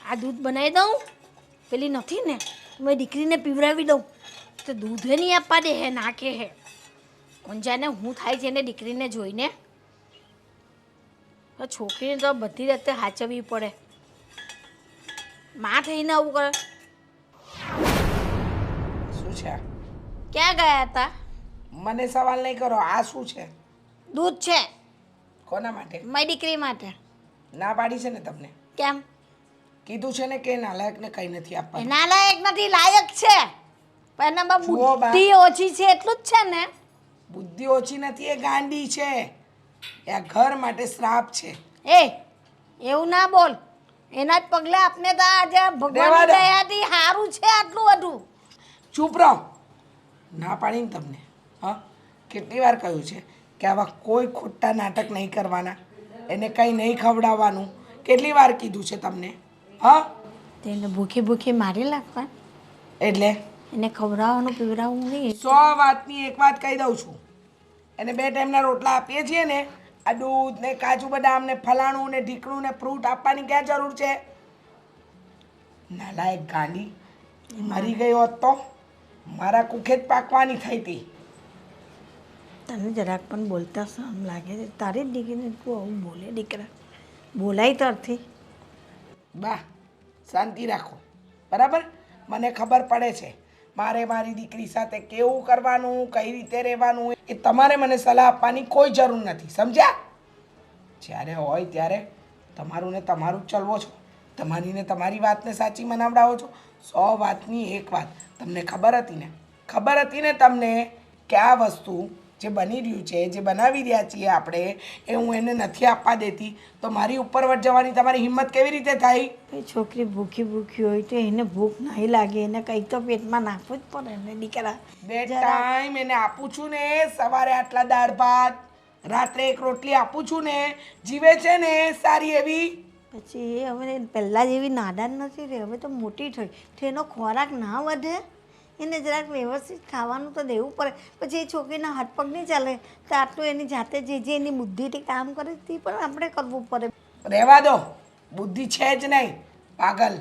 આ દૂધ બનાવી દઉં, પેલી નથી ને મેં દીકરીને પીવડાવી દઉં તો દૂધે નહીં આપવા દે હે નાખે હે. કોણ જાણે હું થાય છે એને દીકરીને જોઈને. છોકરીને તો બધી રીતે સાચવવી પડે. માં થઈને આવું કરે. શું છે? ક્યાં ગયા હતા? મને સવાલ નહીં કરો. આ શું છે? દૂધ છે. કોના માટે? મારી દીકરી માટે. ના પાડી છે ને તમને? કેમ? કીધું છે ને કે નાલાયકને કંઈ નથી આપવાનું. નાલાયક નથી, લાયક છે. પણ એનામાં બુદ્ધિ ઓછી છે એટલું જ છે ને. બુદ્ધિ ઓછી નથી, એ ગાંડી છે. એ આ ઘર માટે શ્રાપ છે. એ એવું ના બોલ. એના જ પગલે આપને તો આજે ભગવાન દયાથી સારું છે આટલું બધું. ચૂપ રહો. ના પાડીને તમને હા કેટલી વાર કહ્યું છે કે આવા કોઈ ખોટા નાટક નહીં કરવાના, એને કંઈ નહીં ખવડાવવાનું. કેટલી વાર કીધું છે તમને? હા તેને ભૂખી ભૂખી મારી નાખવા એટલે એને ખવડાવવાનું પીવડાવવું નહીં. 100 વાતની એક વાત કહી દઉં છું. એને 2 ટાઈમના રોટલા આપીએ છીએ ને, આ દૂધ ને કાજુ બદામ ને ફલાણું ને ઢીકણું ને ફ્રૂટ આપવાની ક્યાં જરૂર છે? નાલાયક ગાંડી. મરી ગઈ હોત તો મારા કુખે જ પાકવાની થઈ હતી. તને જરાક પણ બોલતા શરમ લાગે છે? તારી જ દીકરીને તું આવું બોલે? દીકરા બોલાય તરથી. બા શાંતિ રાખો, બરાબર? મને ખબર પડે છે મારે મારી દીકરી સાથે કેવું કરવાનું, કઈ રીતે રહેવાનું. એ તમારે મને સલાહ આપવાની કોઈ જરૂર નથી, સમજ્યા? જ્યારે હોય ત્યારે તમારું ને તમારું જ ચલવો છો. તમારી ને તમારી વાતને સાચી મનાવડાવો છો. 100 વાતની એક વાત. તમને ખબર હતી ને તમને કે આ વસ્તુ જે બની રહ્યું છે, જે બનાવી રહ્યા છીએ આપણે, એ હું એને નથી આપવા દેતી તો મારી ઉપર વટ જવાની તમારી હિંમત કેવી રીતે થાય? એ છોકરી ભૂખી ભૂખી હોય તો એને ભૂખ નહીં લાગે, એને કંઈક તો પેટમાં નાખવું જ પડે ને દીકરા. 2 ટાઈમ એને આપું છું ને, સવારે આટલા દાળ ભાત, રાત્રે 1 રોટલી આપું છું ને, જીવે છે ને સારી એવી. પછી એ હવે પહેલાં જેવી નાદાન નથી રહી, હવે તો મોટી થઈ તો એનો ખોરાક ના વધે. એને જરાક વ્યવસ્થિત ખાવાનું તો દેવું પડે. પછી એ છોકરીના હાથ પગ નહીં ચાલે તો આટલું એની જાતે જે એની બુદ્ધિથી કામ કરે તે પણ આપણે કરવું પડે. રહેવા દો, બુદ્ધિ છે જ નહીં, પાગલ.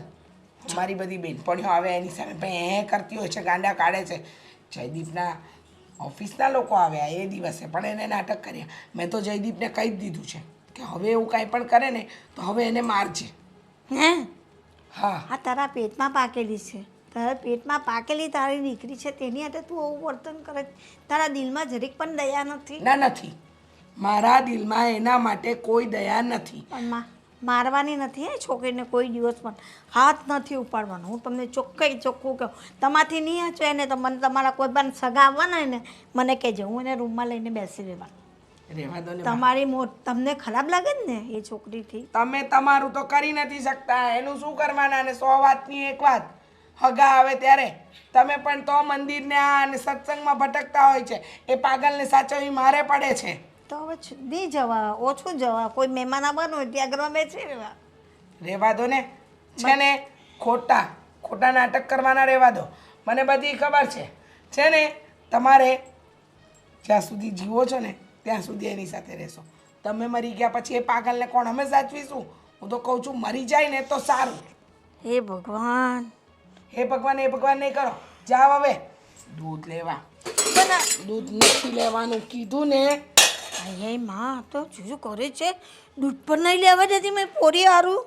મારી બધી બેનપણીઓ આવે એની સામે પણ કરતી હોય છે, ગાંડા કાઢે છે. જયદીપના ઓફિસના લોકો આવ્યા એ દિવસે પણ એને નાટક કર્યા. મેં તો જયદીપને કહી જ દીધું છે કે હવે એવું કાંઈ પણ કરે ને તો હવે એને મારજે. હે? હા. આ તારા પેટમાં પાકેલી છે, તારા પેટમાં પાકેલી તારી દીકરી છે, તેની હાથે તું આવું વર્તન કરે? તારા દિલમાં જરીક પણ દયા નથી? ના, નથી. મારા દિલમાં એના માટે કોઈ દયા નથી. પણ મારવાની નથી હે છોકરીને કોઈ દિવસ પણ. હાથ નથી ઉપાડવાનો. હું તમને ચોખ્ખું કહું. તમારથી નહીં હચવાય ને તો મને તમારા કોઈ પણ સગા આવવાના હોય ને મને કહેજો, હું એને રૂમમાં લઈને બેસી રહેવા. રહેવા દો ને. તમારી તમને ખરાબ લાગે ને એ છોકરીથી? તમે તમારું તો કરી નથી શકતા, એનું શું કરવાના? અને 100 વાતની એક વાત, હગા આવે ત્યારે તમે પણ તો મંદિરને અને સત્સંગમાં ભટકતા હોય છે. એ પાગલને સાચવવી મારે પડે છે. તો હવે નહીં જવા, ઓછું જવા. કોઈ મહેમાન આવવાનું હોય ત્યાં ઘરમાં બેસી રહેવા. રહેવા દો ને. છે ને ખોટા નાટક કરવાના રહેવા દો. મને બધી ખબર છે ને તમારે જ્યાં સુધી જીવો છો ને ત્યાં સુધી એની સાથે રહેશો. તમે મરી ગયા પછી એ પાગલને કોણ અમે સાચવીશું? હું તો કહું છું મરી જાય ને તો સારું. હે ભગવાન, હે ભગવાન નહીં કરો. જાઓ હવે દૂધ લેવા. દૂધ નથી લેવાનું કીધું ને. અહીંયા માં તો શું કરે છે? દૂધ પણ નહીં લેવા દેતી મેં પોરી હારું.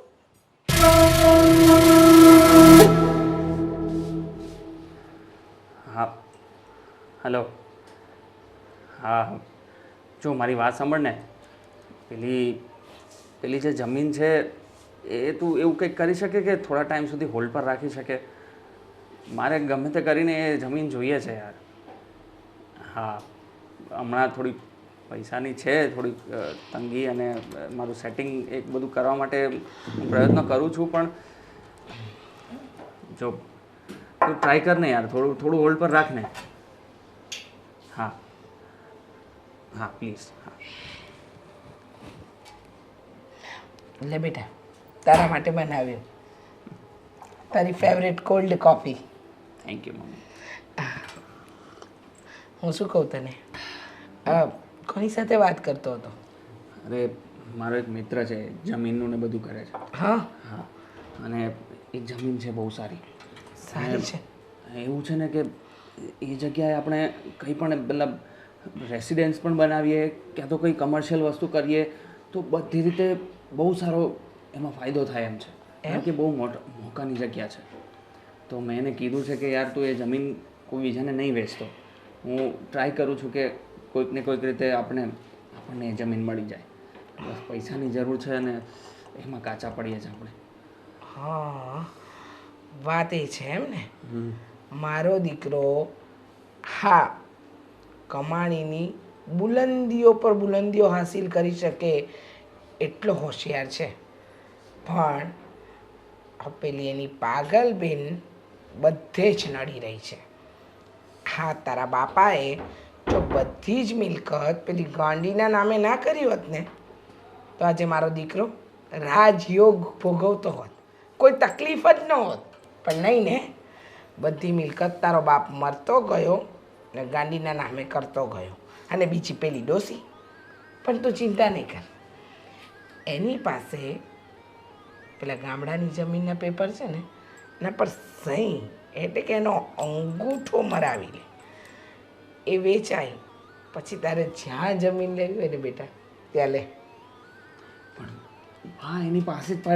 હા હલો. હા જો મારી વાત સાંભળ ને. પેલી જે જમીન છે એ તું એવું કંઈક કરી શકે કે થોડા ટાઈમ સુધી હોલ્ડ પર રાખી શકે? મારે ગમે તે કરીને એ જમીન જોઈએ છે યાર. હા હમણાં થોડી પૈસાની છે થોડી તંગી અને મારું સેટિંગ એક બધું કરવા માટે હું પ્રયત્ન કરું છું, પણ જો તું ટ્રાય કર ને યાર, થોડું હોલ્ડ પર રાખ ને. હા હા પ્લીઝ. હા લે બેટા, તારા માટે બનાવ્યું તારી favourite cold coffee. Thank you mummy. હું શું કહું તને, કોની સાથે વાત કરતો હતો? અરે મારો એક મિત્ર છે, જમીનનું ને બધું કરે છે. હા હા, અને એક જમીન છે બહુ સારી. સારી છે. એવું છે ને કે એ જગ્યાએ આપણે કંઈ પણ મતલબ રેસિડેન્સ પણ બનાવીએ ક્યાં તો કંઈ કમર્શિયલ વસ્તુ કરીએ તો બધી રીતે બહુ સારો એમાં ફાયદો થાય એમ છે. કારણ કે બહુ મોકાની જગ્યા છે. તો મેં એને કીધું છે કે યાર તું એ જમીન કોઈ બીજાને નહીં વેચતો. હું ટ્રાય કરું છું કે કોઈકને કોઈક રીતે આપણને એ જમીન મળી જાય. બસ પૈસાની જરૂર છે અને એમાં કાચા પડીએ છીએ આપણે. હા, વાત એ છે એમ ને. મારો દીકરો હા કમાણીની બુલંદીઓ પર બુલંદીઓ હાસિલ કરી શકે એટલો હોશિયાર છે, પણ આ પેલી એની પાગલ બેન બધે જ નડી રહી છે. હા, તારા બાપાએ જો બધી જ મિલકત પેલી ગાંડીના નામે ના કરી હોત ને તો આજે મારો દીકરો રાજયોગ ભોગવતો હોત, કોઈ તકલીફ જ ન હોત. પણ નહીં ને, બધી મિલકત તારો બાપ મરતો ગયો ને ગાંડીના નામે કરતો ગયો. અને બીજી પેલી ડોસી, પણ તું ચિંતા નહીં કર, એની પાસે પેલા ગામડાની જમીનના પેપર છે ને એના પર સહી એટલે કે એનો અંગૂઠો મરાવી લે, એ વેચાય પછી તારે જ્યાં જમીન લેવી હોય ને બેટા ત્યાં લે. પણ હા એની પાસે જ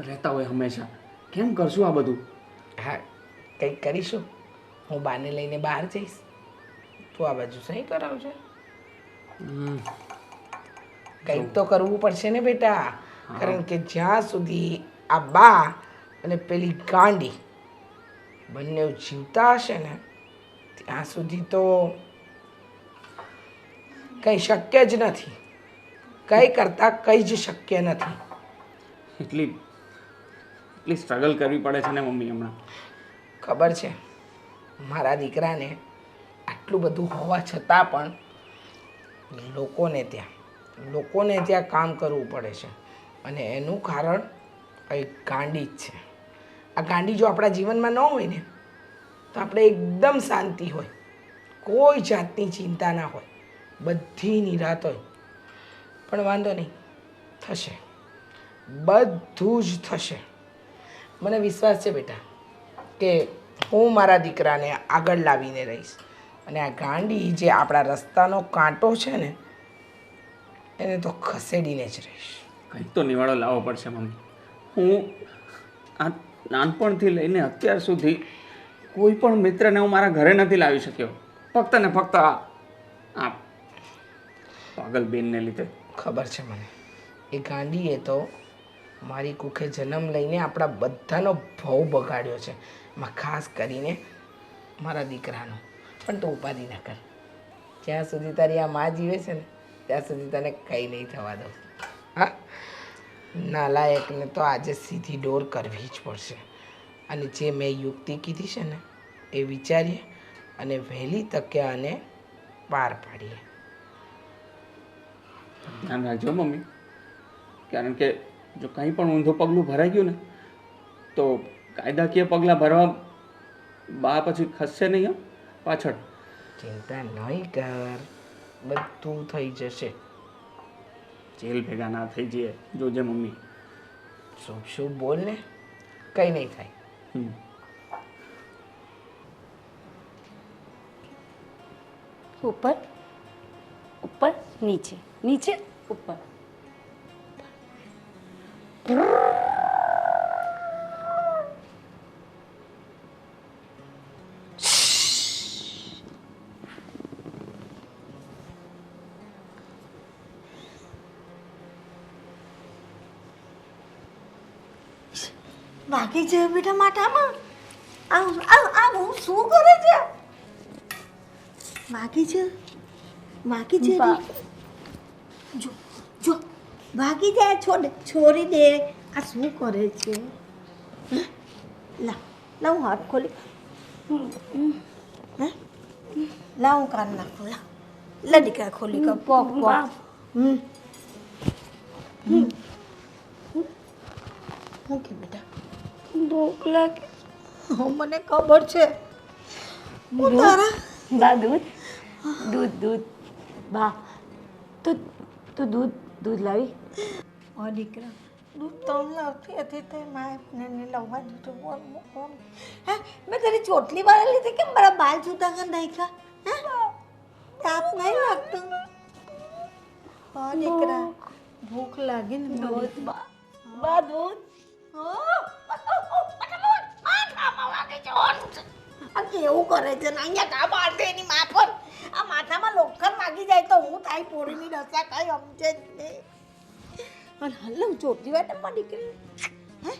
રહેતા હોય હંમેશા, કેમ કરશું આ બધું? હા, કંઈક કરીશું. હું બાને લઈને બહાર જઈશ, તું આ બાજુ સહી કરાવજે. કંઈક તો કરવું પડશે ને બેટા, કારણ કે જ્યાં સુધી આ બા અને પેલી ગાંડી બંને જીવતા હશે ને ત્યાં સુધી તો કંઈ શક્ય જ નથી. કંઈ કરતાં કંઈ જ શક્ય નથી. એટલી સ્ટ્રગલ કરવી પડે છે ને મમ્મી હમણાં. ખબર છે, મારા દીકરાને આટલું બધું હોવા છતાં પણ લોકોને ત્યાં કામ કરવું પડે છે. અને એનું કારણ એક ગાંડી જ છે. આ ગાંડી જો આપણા જીવનમાં ન હોય ને તો આપણે એકદમ શાંતિ હોય, કોઈ જાતની ચિંતા ના હોય, બધી નિરાત હોય. પણ વાંધો નહીં, થશે, બધું જ થશે. મને વિશ્વાસ છે બેટા કે હું મારા દીકરાને આગળ લાવીને રહીશ. અને આ ગાંડી જે આપણા રસ્તાનો કાંટો છે ને એને તો ખસેડીને જ રહીશ. કંઈક તો નિવાડો લાવવો પડશે મમ્મી. હું આ નાનપણથી લઈને અત્યાર સુધી કોઈ પણ મિત્રને હું મારા ઘરે નથી લાવી શક્યો, ફક્ત ને ફક્ત આ પાગલ બેનને લીધે. ખબર છે મને, એ ગાંડીએ તો મારી કુખે જન્મ લઈને આપણા બધાનો ભવ બગાડ્યો છે, એમાં ખાસ કરીને મારા દીકરાનો. પણ તું ઉપાધિ ના કર, જ્યાં સુધી તારી આ માં જીવે છે ને ત્યાં સુધી તને કંઈ નહીં થવા દઉં. હા, નાલાયકને તો આજે સીધી ડોર કરવી જ પડશે. અને જે મેં યુક્તિ કીધી છે ને એ વિચારીએ અને વહેલી તકે આને પાર પાડીએ. ધ્યાન રાખજો મમ્મી, કારણ કે જો કંઈ પણ ઊંધું પગલું ભરાઈ ગયું ને તો કાયદાકીય પગલાં ભરવા બા પછી ખસશે નહીં પાછળ. ચિંતા નહીં કર, બધું થઈ જશે. જેલ ભેગા ના થઈ જઈએ જોજે મમ્મી. શુભ શુભ બોલ ને, કંઈ નહીં થાય. ઉપર ઉપર નીચે નીચે ઉપર. ભાગી જાય બેટા માટામાં. આ હું શું કરે છે? ભાગી છે જો જો ભાગી જાય. છોડી દે. આ શું કરે છે? લા હું હાથ ખોલી લા હું કાન નાખું. લા દીકરા ખોલી કર. પોક શું કે બેટા? ભૂખ લાગે. મને ખબર છે. હું તારા બા દૂધ બા તું દૂધ લાવી. ઓ દીકરા, દૂધ તો લાવતી હતી તે માને લાવવા દીધું બોલ કોણ હે મેં તારી ચોટલી વાળી લીધી કેમ મારા બાલ જુદા કર નાખ્યા હે તાપ નહીં લાગતો હા દીકરા ભૂખ લાગી ને દૂધ બા દૂધ આ કેવું કરે છે ને અહીંયા કા મારતે એની મા પર આ માથામાં લોખંડ વાગી જાય તો હું થાય પોરીની દશા કઈ સમજે જ નહીં અને હલ્લો ચોટલી વાટે માં દીકરી હે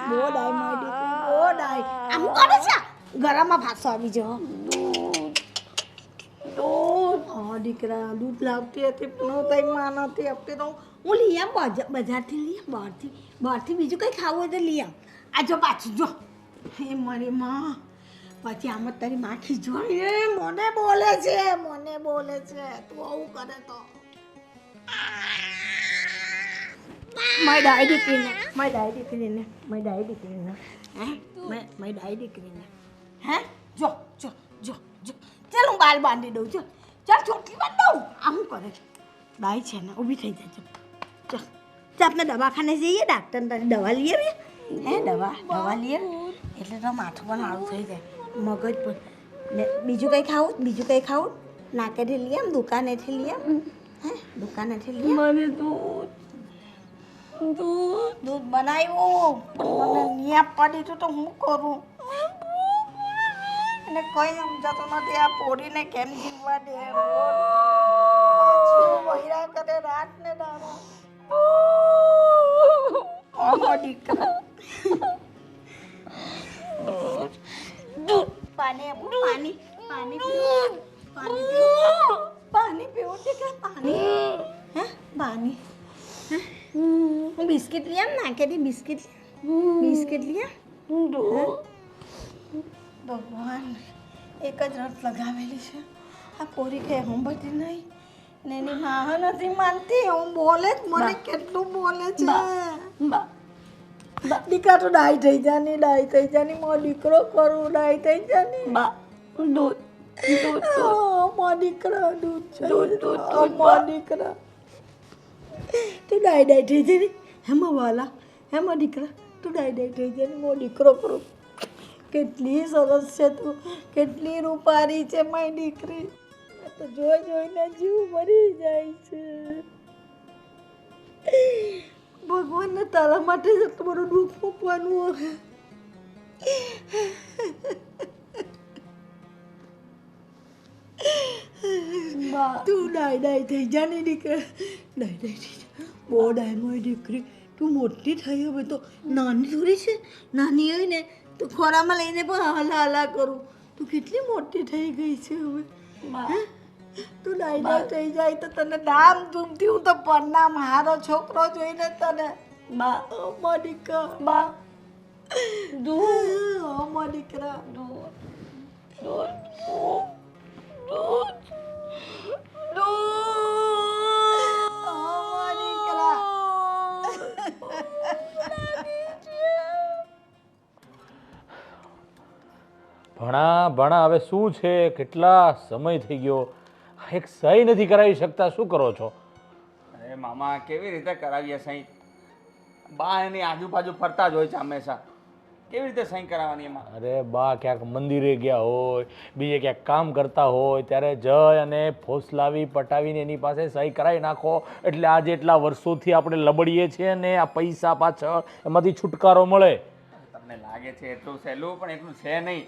બો ડાય મારી દીકરી બો ડાય આમ કરે છે ગરામાં ફાસો આવી જો દૂધ હા દીકરા દૂધ લાવતી હતી પણ તઈ માં નથી આપતી તો હું લઈ આમ બજારથી લઈ આમ બહારથી બીજું કંઈ ખાવું હોય તો લઈ આમ આ જો પાછું જો હે મારી માં પછી આમ જ તારી માં ખીજવાણી મને બોલે છે તું આવું કરે તો મારી ડાય દીકરીને હે મારી ડાય દીકરીને હે જો જો જો જો ચાલ હું બાલ બાંધી દઉં છું ચાલ ચોટલી બાંધ દઉં આ શું કરે ડાય છે ને ઊભી થઈ જાય ચાલ આપણે દવાખાને જઈએ ડાક્ટર તારી દવા લઈએ ને હે દવા લઈએ એટલે તો માથું પણ સારું થઈ જાય મગજ પણ ને બીજું કંઈ ખાવું નાકેથી લઈએ આમ દુકાનેથી લઈએ હે દુકાનેથી લઈએ મને દૂધ બનાવ્યું મને નિયા પડી તો હું કરું અને કઈ સમજાતું નથી આ પોરીને કેમ જીવવા દે વૈરા કરે રાત ને દાડો દીકરા પાણી પીવું દીકરા પાણી હે પાણી હું બિસ્કિટ લઈ આમ નાખેલી બિસ્કિટ લઈ ભગવાન એક જ રટ લગાવેલી છે આ પોરી કે સાંભળતી નહીં ને એની માં નથી માનતી હું બોલે જ મને કેટલું બોલે છે દીકરા તો ડાય થઈ જાની મો દીકરો કરું ડાય થઈ જાની બા દૂધ મો દીકરા મો દીકરા તું ડાય થઈ જાની હેમાં વાલા હેમાં દીકરા તું ડાય થઈ જાની મો દીકરો કરું કેટલી સરસ છે તું કેટલી રૂપારી છે મારી દીકરી તો જોઈને જીવ મરી જાય છે ભગવાનને તારા માટે જ તમારું દુઃખ મૂકવાનું હોય તું ડાય થઈ જા ને દીકરા ડાય થઈ જા બહુ ડાય મારી દીકરી તું મોટી થઈ હવે તો નાની થોડી છે નાની હોય ને તો ખોરામાં લઈને પણ હલા કરું તું કેટલી મોટી થઈ ગઈ છે હવે તું ડાય થઈ જાય તો તને ધામ ધૂમથી હું તો પરનામ હારો છોકરો જોઈને તને મા દીકરા મા દીકરા ભણા હવે શું છે કેટલા સમય થઈ ગયો એક સહી નથી કરાવી શકતા શું કરો છો અરે મામા કેવી રીતે કરાવીએ સહી બા એની આજુબાજુ ફરતા જ હોય છે હંમેશા કેવી રીતે સહી કરાવવાની એમાં અરે બા ક્યાંક મંદિરે ગયા હોય બીજે ક્યાંક કામ કરતા હોય ત્યારે જય અને ફોસલાવી પટાવીને એની પાસે સહી કરાવી નાખો એટલે આજે એટલા વર્ષોથી આપણે લબડીએ છીએ ને આ પૈસા પાછળ એમાંથી છુટકારો મળે તમને લાગે છે એટલું સહેલું પણ એટલું છે નહીં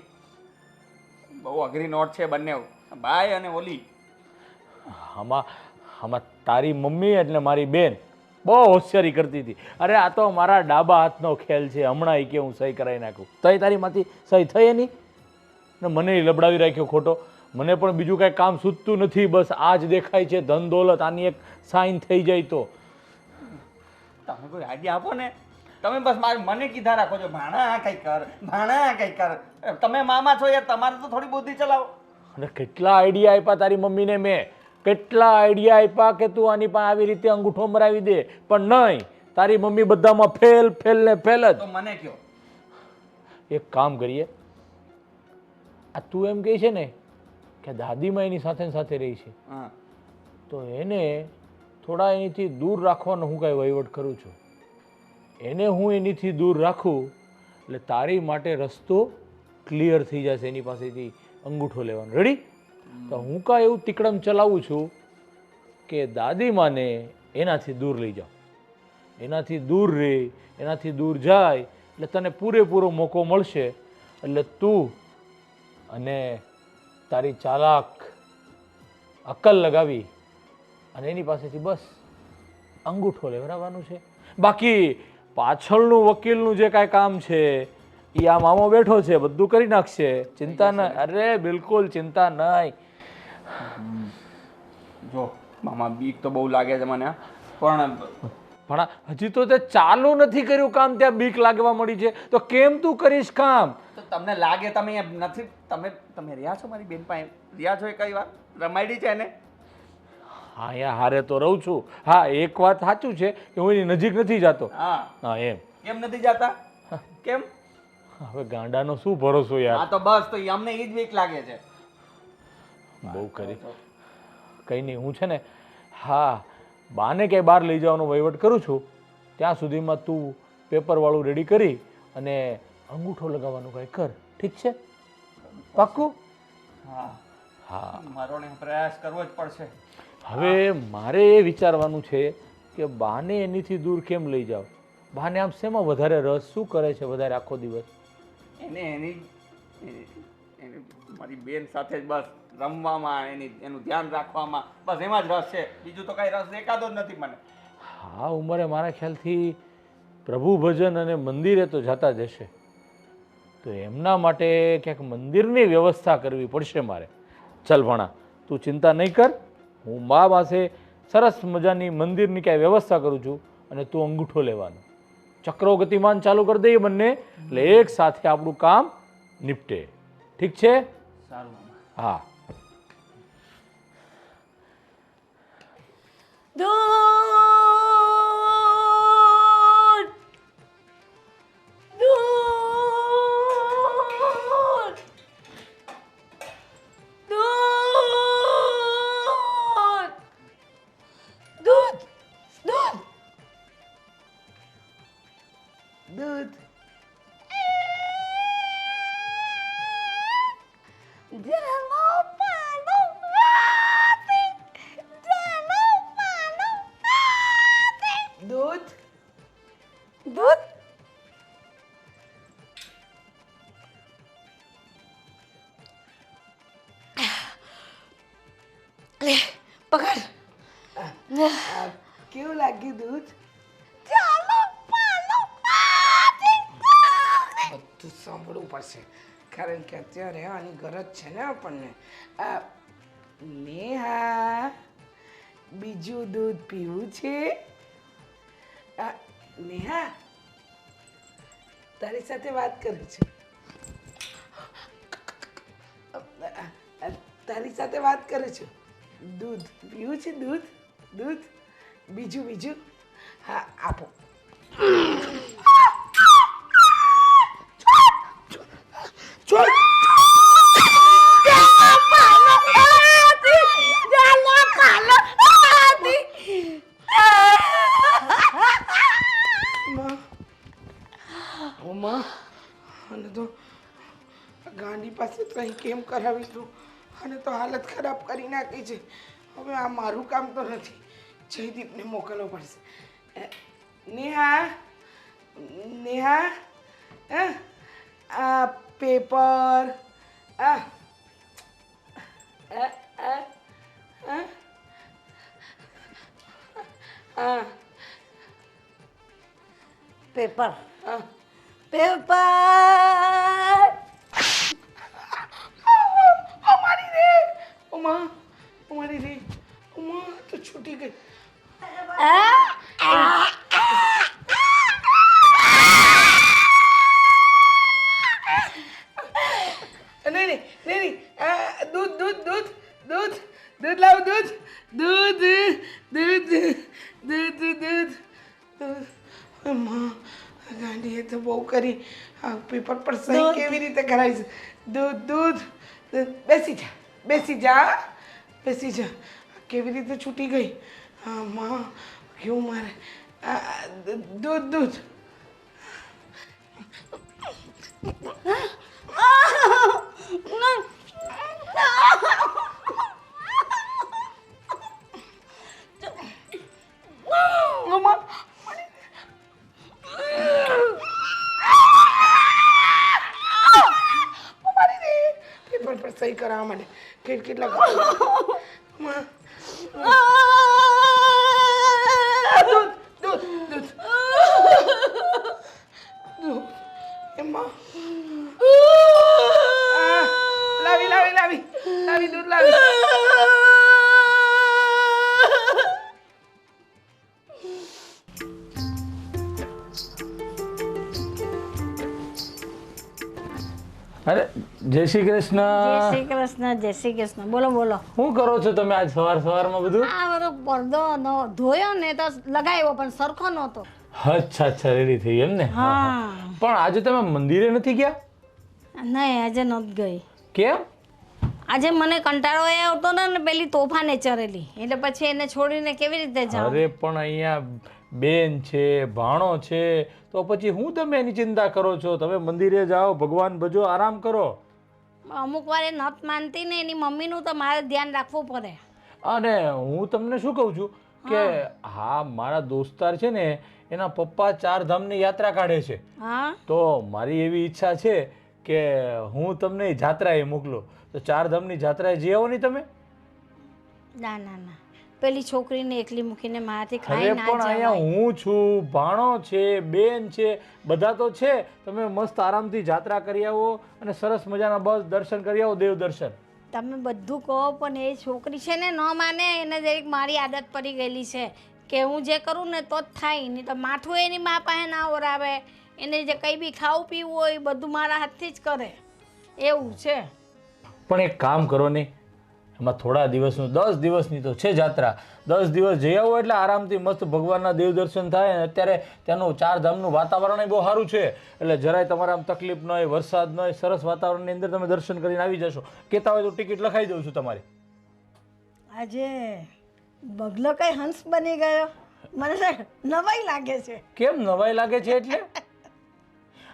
બહુ અઘરી નોટ છે બંને બાય અને ઓલી આમાં તારી મમ્મી એટલે મારી બેન બહુ હોશિયારી કરતી હતી અરે આ તો મારા ડાબા હાથનો ખેલ છે હમણાં કે હું સહી કરાવી નાખું તઈ તારીમાંથી સહી થઈ નહીં ને મને લબડાવી રાખ્યો ખોટો મને પણ બીજું કાંઈ કામ સૂચતું નથી બસ આ જ દેખાય છે ધન દોલત આની એક સાઈન થઈ જાય તો તમે કોઈ આઈડિયા આપો ને તમે બસ મને કીધા રાખો છો ભાણા કંઈ કર તમે મામા છો યાર તમારે તો થોડી બુદ્ધિ ચલાવો અને કેટલા આઈડિયા આપ્યા તારી મમ્મીને મેં કેટલા આઈડિયા આપ્યા કે તું આની પાસે આવી રીતે અંગૂઠો મરાવી દે પણ નહીં તારી મમ્મી બધામાં ફેલ જ તો મને કયો એક કામ કરીએ આ તું એમ કહે છે ને કે દાદીમાં એની સાથે રહી છે તો એને થોડા એનીથી દૂર રાખવાનો હું કાંઈ વહીવટ કરું છું એને હું એનીથી દૂર રાખું એટલે તારી માટે રસ્તો ક્લિયર થઈ જશે એની પાસેથી અંગૂઠો લેવાનો. રેડી? તો હું કાં એવું તિકડમ ચલાવું છું કે દાદીમાને એનાથી દૂર લઈ જાઓ. એનાથી દૂર રહે, એનાથી દૂર જાય એટલે તને પૂરેપૂરો મોકો મળશે. એટલે તું અને તારી ચાલાક અક્કલ લગાવી અને એની પાસેથી બસ અંગૂઠો લેવડાવવાનું છે. બાકી પાછળનું વકીલનું જે કાંઈ કામ છે એ આ મામો બેઠો છે, બધું કરી નાખશે. ચિંતા ન, અરે બિલકુલ ચિંતા નહીં. જો મામા બીક તો બહુ લાગે છે મને, પણ પણ હજી તો તે ચાલુ નથી કર્યું કામ, ત્યાં બીક લાગવા મળી છે તો કેમ તું કરીશ કામ? તો તમને લાગે તમે એમ નથી, તમે રહ્યા છો મારી બેન પાસે, રહ્યા છો એ કઈ વાર રમાડી છે એને? હા, અહીંયા હારે તો રહું છું. હા, એક વાત સાચું છે કે હું એની નજીક નથી જતો. હા હા એમ. કેમ નથી જાતા? કેમ? હવે ગાંડાનો શું ભરોસો યાર. હા તો બસ, તો અમને એ જ બીક લાગે છે. બહુ કરી. કંઈ નહીં, હું છે ને હા બાને ક્યાંય બહાર લઈ જવાનો વહીવટ કરું છું. ત્યાં સુધીમાં તું પેપરવાળું રેડી કરી અને અંગૂઠો લગાવવાનું કાંઈ કર. ઠીક છે? પાક્કું? હા હા. મારો ને પ્રયાસ કરવો જ પડશે. હવે મારે એ વિચારવાનું છે કે બાને એનીથી દૂર કેમ લઈ જાવ. બાને આમ શેમાં વધારે રસ, શું કરે છે વધારે આખો દિવસ? એને મારી બેન સાથે જ બસ રમવામાં, એનું ધ્યાન રાખવામાં, બસ એમાં જ રસ છે. બીજું તો કાંઈ રસ દેખાતો જ નથી મને. હા ઉંમરે મારા ખ્યાલથી પ્રભુ ભજન અને મંદિરે તો જતા જ હશે. તો એમના માટે ક્યાંક મંદિરની વ્યવસ્થા કરવી પડશે મારે. ચાલ ભણા, તું ચિંતા નહીં કર. હું મા પાસે સરસ મજાની મંદિરની ક્યાંય વ્યવસ્થા કરું છું અને તું અંગૂઠો લેવાનો. ચક્રો ગતિમાન ચાલુ કરી દઈએ બંને, એટલે એક સાથે આપણું કામ નિપટે. ઠીક છે? સારું મામા. હા. દૂધ, દૂધ, દૂધ. જલો પાલો વાતે, જલો પાલો વાતે. દૂધ. દૂધ, લે પકડ. કેવું લાગ્યું દૂધ? જલો પાલો વાતે. બધું સાંભળવું પડશે કારણ કે અત્યારે આની ગરજ છે ને આપણને. આ નેહા, બીજું દૂધ પીવું છે? નેહા, તારી સાથે વાત કરું છું. તારી સાથે વાત કરું છું. દૂધ પીવું છે? દૂધ, દૂધ, બીજું બીજું. હા આપો. છોડ. અને તો ગાંડી પાસે તો અહીં કેમ કરાવીશું? અને તો હાલત ખરાબ કરી નાખી છે. હવે આ મારું કામ તો નથી, જયદીપને મોકલવો પડશે. નેહા, નેહા, આ પેપર, આ પેપર, આ પેપર. અમારી રે, ઉમા, અમારી રે, ઉમા તો છૂટી ગઈ. નહીં નહીં નહીં, દૂધ દૂધ દૂધ દૂધ દૂધ લાવ, દૂધ દૂધ દૂધ દૂધ દૂધ દૂધ. માં ગાંડીએ તો બહુ કરી. આ પેપર પર સહી કેવી રીતે કરાવીશ? દૂધ દૂધ દૂધ. બેસી જા, બેસી જા, બેસી જા. કેવી રીતે છૂટી ગઈ? હા માં કેવું મારે. દૂધ દૂધ પેપર પર સહી કરાવવા માટે કેટલા દૂધ દૂધ એમાં લાવી લાવી લાવી લાવી દૂધ લાવી અરે જય શ્રી કૃષ્ણ. જય શ્રી કૃષ્ણ, જય શ્રી કૃષ્ણ. બોલો બોલો. શું કરો છો તમે આજ સવારમાં બધું? આ બધો પડદો ધોયો ને તો લગાવ્યો પણ સરખો નહોતો. અચ્છા અચ્છા, રેડી થઈ એમ ને. હા. પણ આજે તમે મંદિરે નથી ગયા? નહીં, આજે નહોતી ગઈ. કેમ? આજે મને કંટાળો એ આવતો ને પેલી તોફાને ચરેલી, એટલે પછી એને છોડીને કેવી રીતે જાઉં? અરે પણ અહીંયા બેન છે, ભાણો છે, તો પછી હું તમે એની ચિંતા કરો છો? તમે મંદિરે જાઓ, ભગવાન ભજો, આરામ કરો. અમુક વાર એ નત માનતી ને એની મમ્મીનું તો મારે ધ્યાન રાખવું પડે. અને હું તમને શું કહું છું કે હા, મારા દોસ્તાર છે ને એના પપ્પા 4 ધામની યાત્રા કાઢે છે. હા, તો મારી એવી ઈચ્છા છે કે હું તમને જાત્રાએ મોકલું. તો 4 ધામની જાત્રાએ જઈ આવો નહીં તમે? ના ના ના, પેલી છોકરીને એકલી મૂકીને મારાથી અરે ખાઈ ના પણ અહીંયા જવાય. હું છું, ભાણો છે, બેન છે, બધા તો છે. તમે મસ્ત આરામથી જાત્રા કરી આવો અને સરસ મજાના બસ દર્શન કરી આવો, દેવ દર્શન. તમે બધું કહો પણ એ છોકરી છે ને ન માને. એને જરીક મારી આદત પડી ગયેલી છે કે હું જે કરું ને તો જ થાય, નહીં તો માથું એની મા પાસે ના ઓરાવે. એને જે કંઈ બી ખાવું પીવું હોય એ બધું મારા હાથથી જ કરે, એવું છે. પણ એક કામ કરો ને, એમાં થોડા દિવસનું 10 દિવસની તો છે જાત્રા. 10 દિવસ જઈ આવો એટલે આરામથી મસ્ત ભગવાનના દેવ દર્શન થાય. અને અત્યારે ત્યાંનું 4 ધામનું વાતાવરણ બહુ સારું છે, એટલે જરાય તમારે આમ તકલીફ ન હોય, વરસાદ ન હોય, સરસ વાતાવરણની અંદર તમે દર્શન કરીને આવી જશો. કહેતા હોય તો ટિકિટ લખાઈ દઉં છું તમારી. આજે બગલો કઈ હંસ બની ગયો, મને નવાઈ લાગે છે. કેમ નવાઈ લાગે છે એટલે?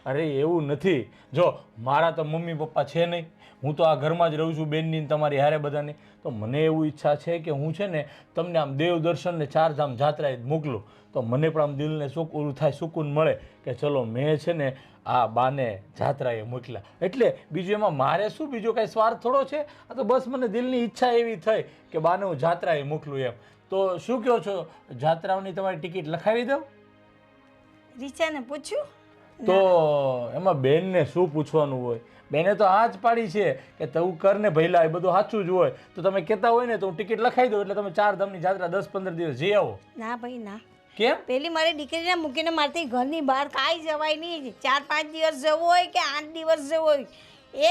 અરે એવું નથી. જો મારા તો મમ્મી પપ્પા છે નહીં, હું તો આ ઘરમાં જ રહું છું બેનની ને તમારી હારે બધાની. તો મને એવું ઈચ્છા છે કે હું છે ને તમને આમ દેવ દર્શન ને 4 ધામ જાત્રાએ મોકલું. તો મને પણ આમ દિલને સુકૂન થાય, સુકૂન મળે કે ચલો મેં છે ને આ બાને જાત્રાએ મોકલ્યા. એટલે બીજું એમાં મારે શું, બીજો કાંઈ સ્વાર્થ થોડો છે. આ તો બસ મને દિલની ઈચ્છા એવી થઈ કે બાને હું જાત્રાએ મોકલું એમ. તો શું કહો છો, જાત્રાઓની તમારી ટિકિટ લખાવી દઉં? રીચાને પૂછ્યું? તો એમાં બેનને શું પૂછવાનું હોય? બેને તો આ જ પાડી છે કે તું કર ને ભઈલા, એ બધું સાચું જ હોય. તો તમે કહેતા હોય ને તો હું ટિકિટ લખાઈ દઉં, એટલે તમે 4 ધામની જાત્રા 10-15 દિવસ જઈ આવો. ના ભાઈ ના. કેમ? પેલી મારી દીકરીને મૂકીને મારથી ઘરની બહાર કાંઈ જવાય નહીં. 4-5 દિવસ જવું હોય કે 8 દિવસ જવું હોય,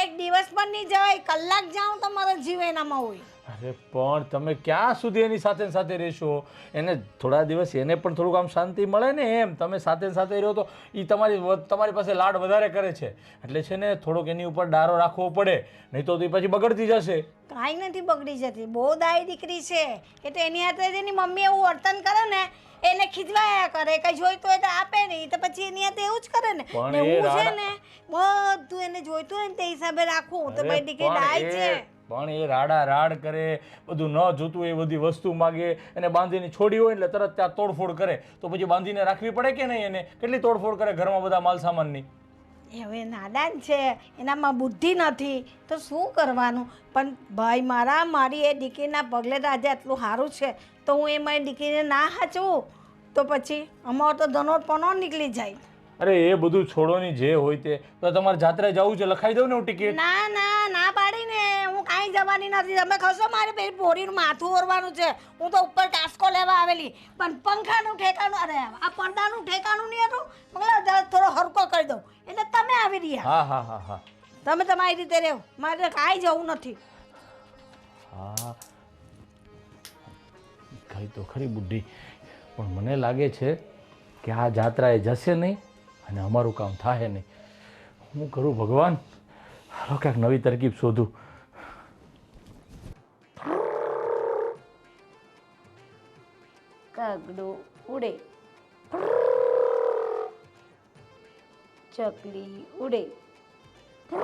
1 દિવસ પણ નહીં જવાય. કલાક જાઉં તો મારો જીવ એનામાં હોય. અરે પણ તમે ક્યાં સુધી એની સાથે સાથે રહેશો? એને થોડા દિવસ એને પણ થોડુંક આમ શાંતિ મળે ને એમ. તમે સાથે સાથે રહો તો એ તમારી પાસે લાડ વધારે કરે છે. એટલે છે ને થોડોક એની ઉપર ડારો રાખવો પડે, નહીં તો એ પછી બગડતી જશે. કાંઈ નથી બગડી જતી, બહુ દાઈ દીકરી છે. એટલે એની હાથે એની મમ્મી એવું વર્તન કરે ને, એને ખીજવાયા કરે. કંઈ જોઈતું હોય તો આપે નહીં, તો પછી એની હાથે એવું જ કરે ને. પણ ને એ હું છે રાડા- ને બધું એને જોઈતું હોય ને તે હિસાબે રાખું. તો મારી દીકરી દાઈ છે. પણ એ રાડા રાડ કરે, બધું ન જોતું હોય એ બધી વસ્તુ માગે, અને બાંધીને છોડી હોય એટલે તરત ત્યાં તોડફોડ કરે. તો પછી બાંધીને રાખવી પડે કે નહીં? એને કેટલી તોડફોડ કરે ઘરમાં બધા માલ સામાનની. હવે નાદાન છે, એનામાં બુદ્ધિ નથી, તો શું કરવાનું? પણ ભાઈ મારી એ દીકરીના પગલે આજે આટલું સારું છે, તો હું એ મારી દીકરીને ના હાચવું તો પછી અમારો તો ધનોટ પનો નીકળી જાય. અરે એ બધું છોડોની જે હોય તે. તો તમારે જાત્રાએ જવું છે, લખાઈ દઉં ને હું ટિકિટ? ના ના ના પાડીને હું કાંઈ જવાની નથી. તમે ખસો મારે પેલી ભોરીનું માથું ઓરવાનું છે. હું તો ઉપર કાસ્કો લેવા આવેલી, પણ પંખાનું ઠેકાણું, અરે આ પડદાનું ઠેકાણું નહીં હતું. મગલા થોડો હરકો કરી દઉં એટલે તમે આવી રહ્યા. હા હા હા હા તમે તમારી રીતે રહેવો, મારે કાંઈ જવું નથી. હા, કઈ તો ખરી બુદ્ધિ. પણ મને લાગે છે કે આ જાત્રાએ જશે નહીં અને અમારું કામ થાય નહીં. હું કરું ભગવાન? હાલો ક્યાંક નવી તરકીબ શોધું. કાગડો ઉડે, ચકલી ઉડે, બેન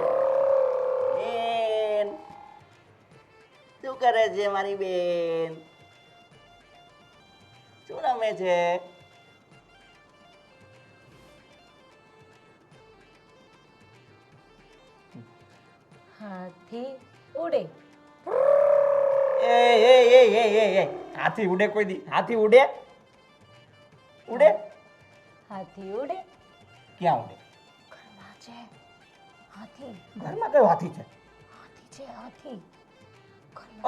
શું કરે છે મારી બેન? શું રમે છે? હાથી ઉડે. એ એ એ એ એ એ હાથી ઉડે કોઈ દી? હાથી ઉડે? ઉડે? હાથી ઉડે. ક્યાં ઉડે? ઘરમાં છે હાથી. ઘરમાં કયો હાથી છે? હાથી છે હાથી.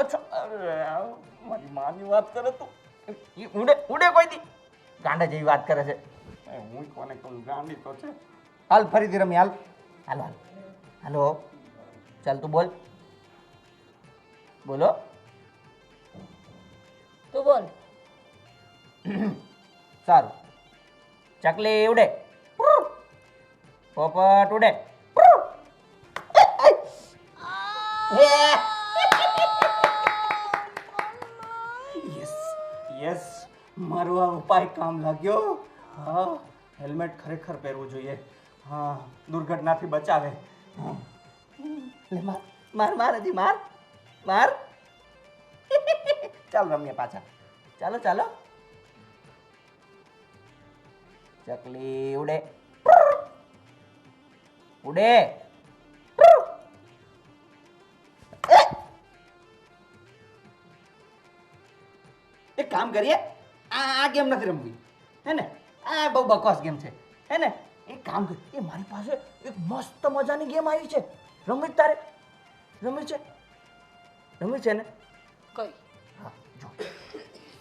અચ્છા, અરે મારી માની વાત કરે તું. ઈ ઉડે ઉડે કોઈ દી? ગાંડા જેવી વાત કરે છે. હું કોને કહું, ગાંડી તો છે. હાલ ફરીથી રમી, હાલ હાલો હાલ હાલો ચાલ તું બોલ. બોલો. તું બોલ. સારું. ચકલી ઉડે. પોપટ ઉડે. યસ યસ, મારો આ ઉપાય કામ લાગ્યો. હા, હેલ્મેટ ખરેખર પહેરવું જોઈએ. હા, દુર્ઘટનાથી બચાવે. હા. લે માર માર માર હજી માર માર. ચાલ રમીએ પાછા. ચાલો ચાલો. ચકલી ઉડે. ઉડે. એક કામ કરીએ, આ ગેમ નથી રમવી, હે ને? આ બહુ બકવાસ ગેમ છે, હે ને? એક કામ કર, એ મારી પાસે એક મસ્ત મજાની ગેમ આવી છે. રમવી જ તારે? રમવી છે? રમવી છે ને? કઈ? હા, જો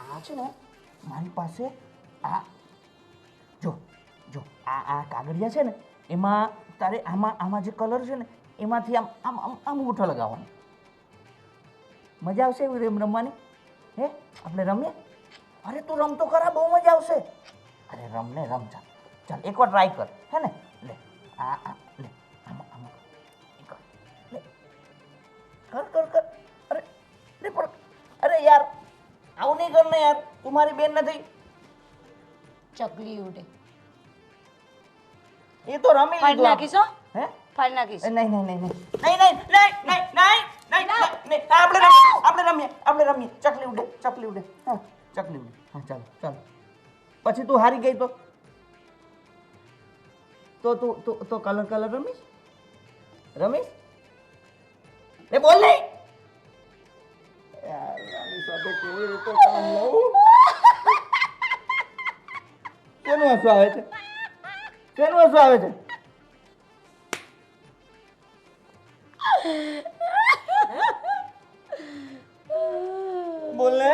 આ છે ને, મારી પાસે આ જો જો આ કાગળિયા છે ને, એમાં તારે આમાં જે કલર છે ને, એમાંથી આમ આમ આમ આમ અંગૂઠો લગાવવાનો. મજા આવશે એવી ગેમ રમવાની? હે, આપણે રમીએ? અરે તું રમતો ખરા, બહુ મજા આવશે. અરે રમ ને રમ. ચાલ ચાલ એકવાર ટ્રાય કર, હે ને? લે આ લે આમાં આમાં કર, લે કર કર કર. અરે લે પણ, અરે યાર આવું નહીં કર ને યાર, તું મારી બેન નથી. ચકલી ઉડે. એ તો રમી ફાડી લીધું. નાખીશ હો. હે? ફાડી નાખીશ. નહીં નહીં નહીં નહીં નહીં નહીં નહીં નહીં નહીં નહીં. આપણે રમીએ. ચકલી ઉડે. હા, ચકલી ઉડે. હા, ચાલો ચાલો. પછી તું હારી ગઈ તો કલર રમીશ? એ બોલ નહીં. યાર આની સાથે કેવી રીતે કામ લઉં? કેનું હસવું આવે છે? બોલ ને.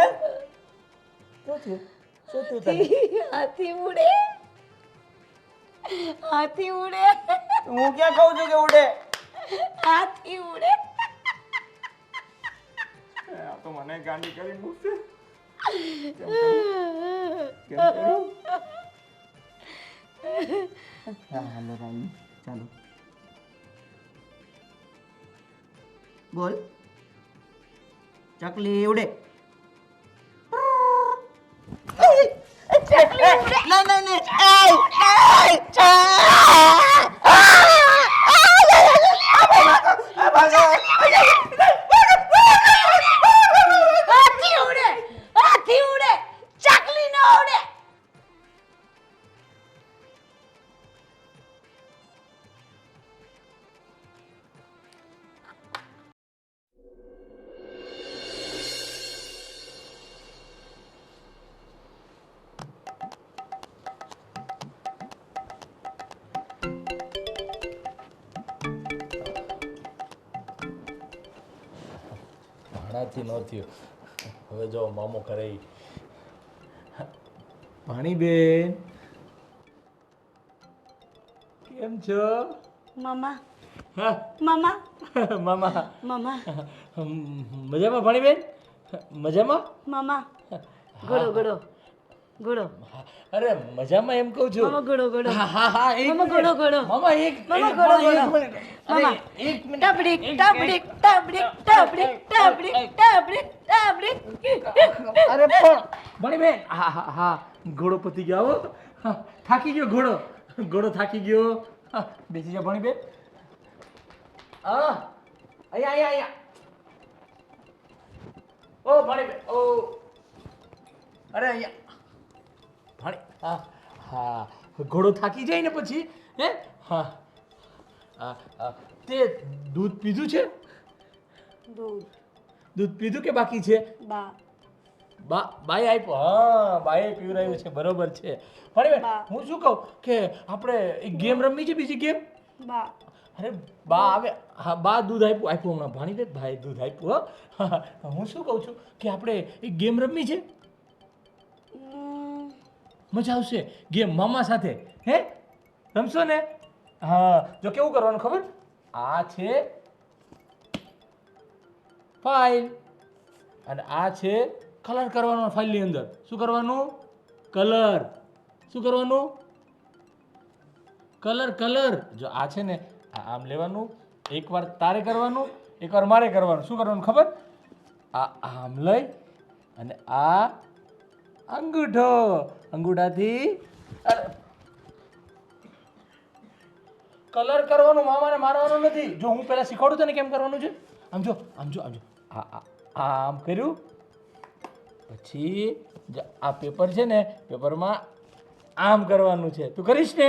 શું થયું તને? હાથી ઉડે. હાથી ઉડે. હું ક્યાં કહું છું કે ઉડે? હાથી ઉડે. આ તો મને ગાંડી કરી મૂકશે. હાલો રાની, ચાલો બોલ. ચકલી ઉડે. હાથી ઉડે. હાથી ઉડે. ચકલી ન ઉડે. ભાણાથી ન થયું. હવે જો મામો કરે ઈ. ભાણીબેન કેમ છો? મામા. હા મામા. મામા મામા. મજામાં ભાણીબેન? મજામાં? મામા. ગોળો ગોળો ગોળો. અરે મજામાં એમ કહું છું. મામા ગોળો ગોળો. હા એક મામા ગોળો ગોળો. મામા મામા ગોળો ગોળો. મામા એક મિનિટ. ટબડીક ટબડીક ટબડીક ટબડીક ટબડીક ટબડીક ટબડીક. અરે પણ ભાણીબેન હા ઘોડો પતી ગયો. હો થાકી ગયો ઘોડો થાકી ગયો. બેસી જા ભાણીબેન. હા અહીંયા અહીંયા અહીંયા ઓ ભાણીબેન ઓ અરે અહીંયા ભાણી હા હા ઘોડો થાકી જાય ને પછી હે હા તે દૂધ પીધું છે દૂધ પીધું કે બાકી છે બાએ આપ્યો હા બાએ પીવરાયું છે બરોબર છે ભાણીબેન હું શું કહું કે આપણે એક ગેમ રમવી છે બીજી ગેમ અરે બા આવે હા બા દૂધ આપ્યું હમણાં ભાણીબેન ભાઈ દૂધ આપ્યું હા હું શું કહું છું કે આપણે એક ગેમ રમવી છે મજા આવશે ગેમ મામા સાથે હે રમશો ને હા જો કેવું કરવાનું ખબર આ છે ફાઇલ અને આ છે કલર કરવાનો ફાઇલની અંદર શું કરવાનું કલર શું કરવાનું કલર જો આ છે ને આમ લેવાનું એકવાર તારે કરવાનું એકવાર મારે કરવાનું શું કરવાનું ખબર આ આમ લઈ અને આ અંગૂઠાથી કલર કરવાનું મામાને મારવાનું નથી જો હું પહેલા શીખવાડું તને કેમ કરવાનું છે આમ જો આમ કર્યું પછી આ પેપર છે ને પેપરમાં આમ કરવાનું છે તું કરીશ ને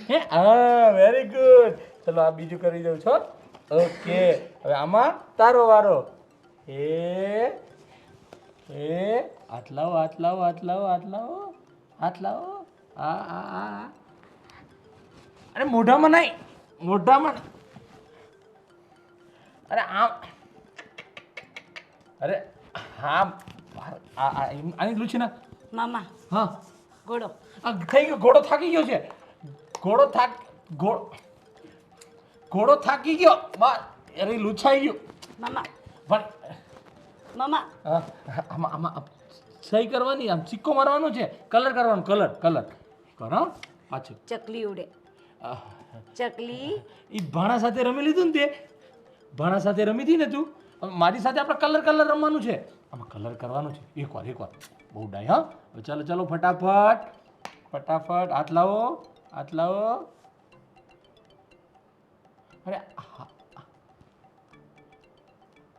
હે હા વેરી ગુડ ચલો આ બીજું કરી દઉં છો ઓકે હવે આમાં તારો વારો હાથ લાવો આ અરે મોઢામાં નહીં મોઢામાં અરે આમ અરે હા આની લુછી ના મામા હા ઘોડો થઈ ગયો ઘોડો થાકી ગયો છે ઘોડો થાકી ગયો બસ અરે લુછાઈ ગયો મામા પણ મામા આમાં સહી કરવાની આમ સિક્કો મારવાનો છે કલર કરવાનો કલર કરો પાછું ચકલી ઉડે ચકલી એ ભાણા સાથે રમી લીધું ને તે ભાણા સાથે રમી હતી ને તું મારી સાથે આપણે કલર રમવાનું છે આમાં કલર કરવાનું છે એકવાર બહુ ડાય હા ચાલો ફટાફટ હાથ લાવો અરે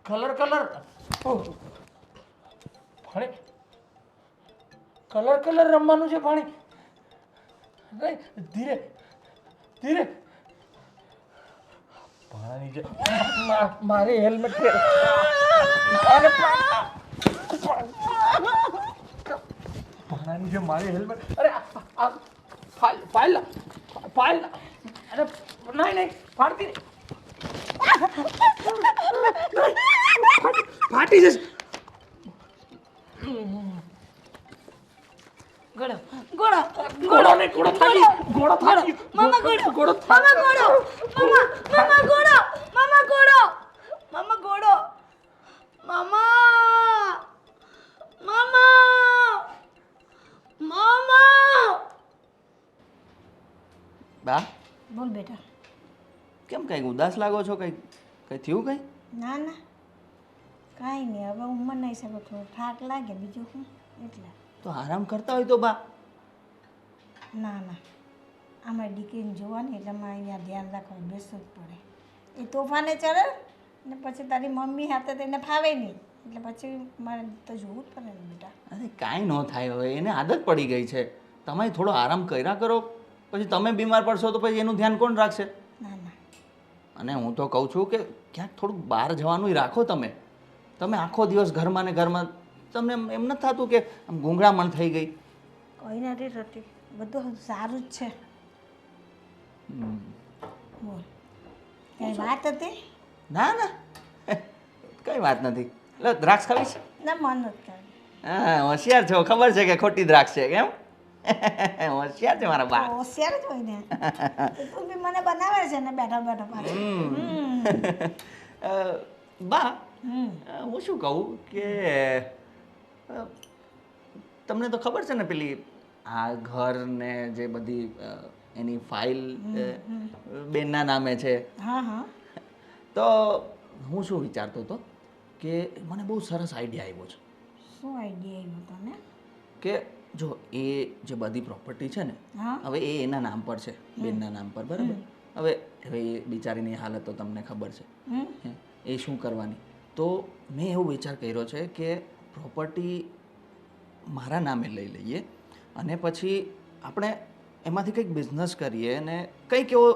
કલર ભાણે કલર રમવાનું છે ભાણે ધીરે ભાણાની જે મારે હેલ્મેટ ભાણાની જે મારે હેલ્મેટ અરે ફાઇલ અરે નહીં ફાડતી ફાટી જશે ઘોડો થાકી મામા ઘોડો બા બોલ બેટા કેમ કંઈક ઉદાસ લાગો છો કંઈ થયું કંઈ ના કાંઈ નહીં હવે ઉંમર નહીં શકે થોડો થાક લાગે બીજું શું એટલે તો આરામ કરતા હોય તો બા ના અમારી દીકરીને જોવાની એટલે અમારે અહીંયા ધ્યાન રાખવાનું બેસવું જ પડે એ તોફાને ચડે ને પછી તારી મમ્મી હાથે તેને ફાવે નહીં એટલે પછી મારે તો જોવું જ પડે ને બેટા અરે કાંઈ ન થાય હવે એને આદત પડી ગઈ છે તમે થોડો આરામ કર્યા કરો પછી તમે બીમાર પડશો તો પછી એનું ધ્યાન કોણ રાખશે ના અને હું તો કહું છું કે ક્યાંક થોડુંક બહાર જવાનું રાખો તમે આખો દિવસ ઘરમાં ને ઘરમાં તમને એમ નથી થતું કે આમ ગૂંગળામણ થઈ ગઈ કોઈ નથી થતી બધું સારું જ છે બોલ કઈ વાત હતી ના કઈ વાત નથી લો દ્રાક્ષ ખાવી છે ના મન નથી કરે હા હોશિયાર છો ખબર છે કે ખોટી દ્રાક્ષ છે કેમ હોશિયાર છે મારા બા હોશિયાર જ હોય ને તું બી મને બનાવે છે ને બેઠા પાછું બા હું શું કહું કે તમને તો ખબર છે ને પેલી આ ઘર ને જે બધી એની ફાઇલ બેનના નામે છે હા તો હું શું વિચારતો હતો કે મને બહુ સરસ આઈડિયા આવ્યો છે શું આઈડિયા આવ્યો તને કે જો એ જે બધી પ્રોપર્ટી છે ને હા હવે એ એના નામ પર છે બેનના નામ પર બરાબર હવે હવે એ બિચારીની હાલત તો તમને ખબર છે હે, એ શું કરવાની. તો મેં એવો વિચાર કર્યો છે કે પ્રોપર્ટી મારા નામે લઈ લઈએ અને પછી આપણે એમાંથી કંઈક બિઝનેસ કરીએ અને કંઈક એવો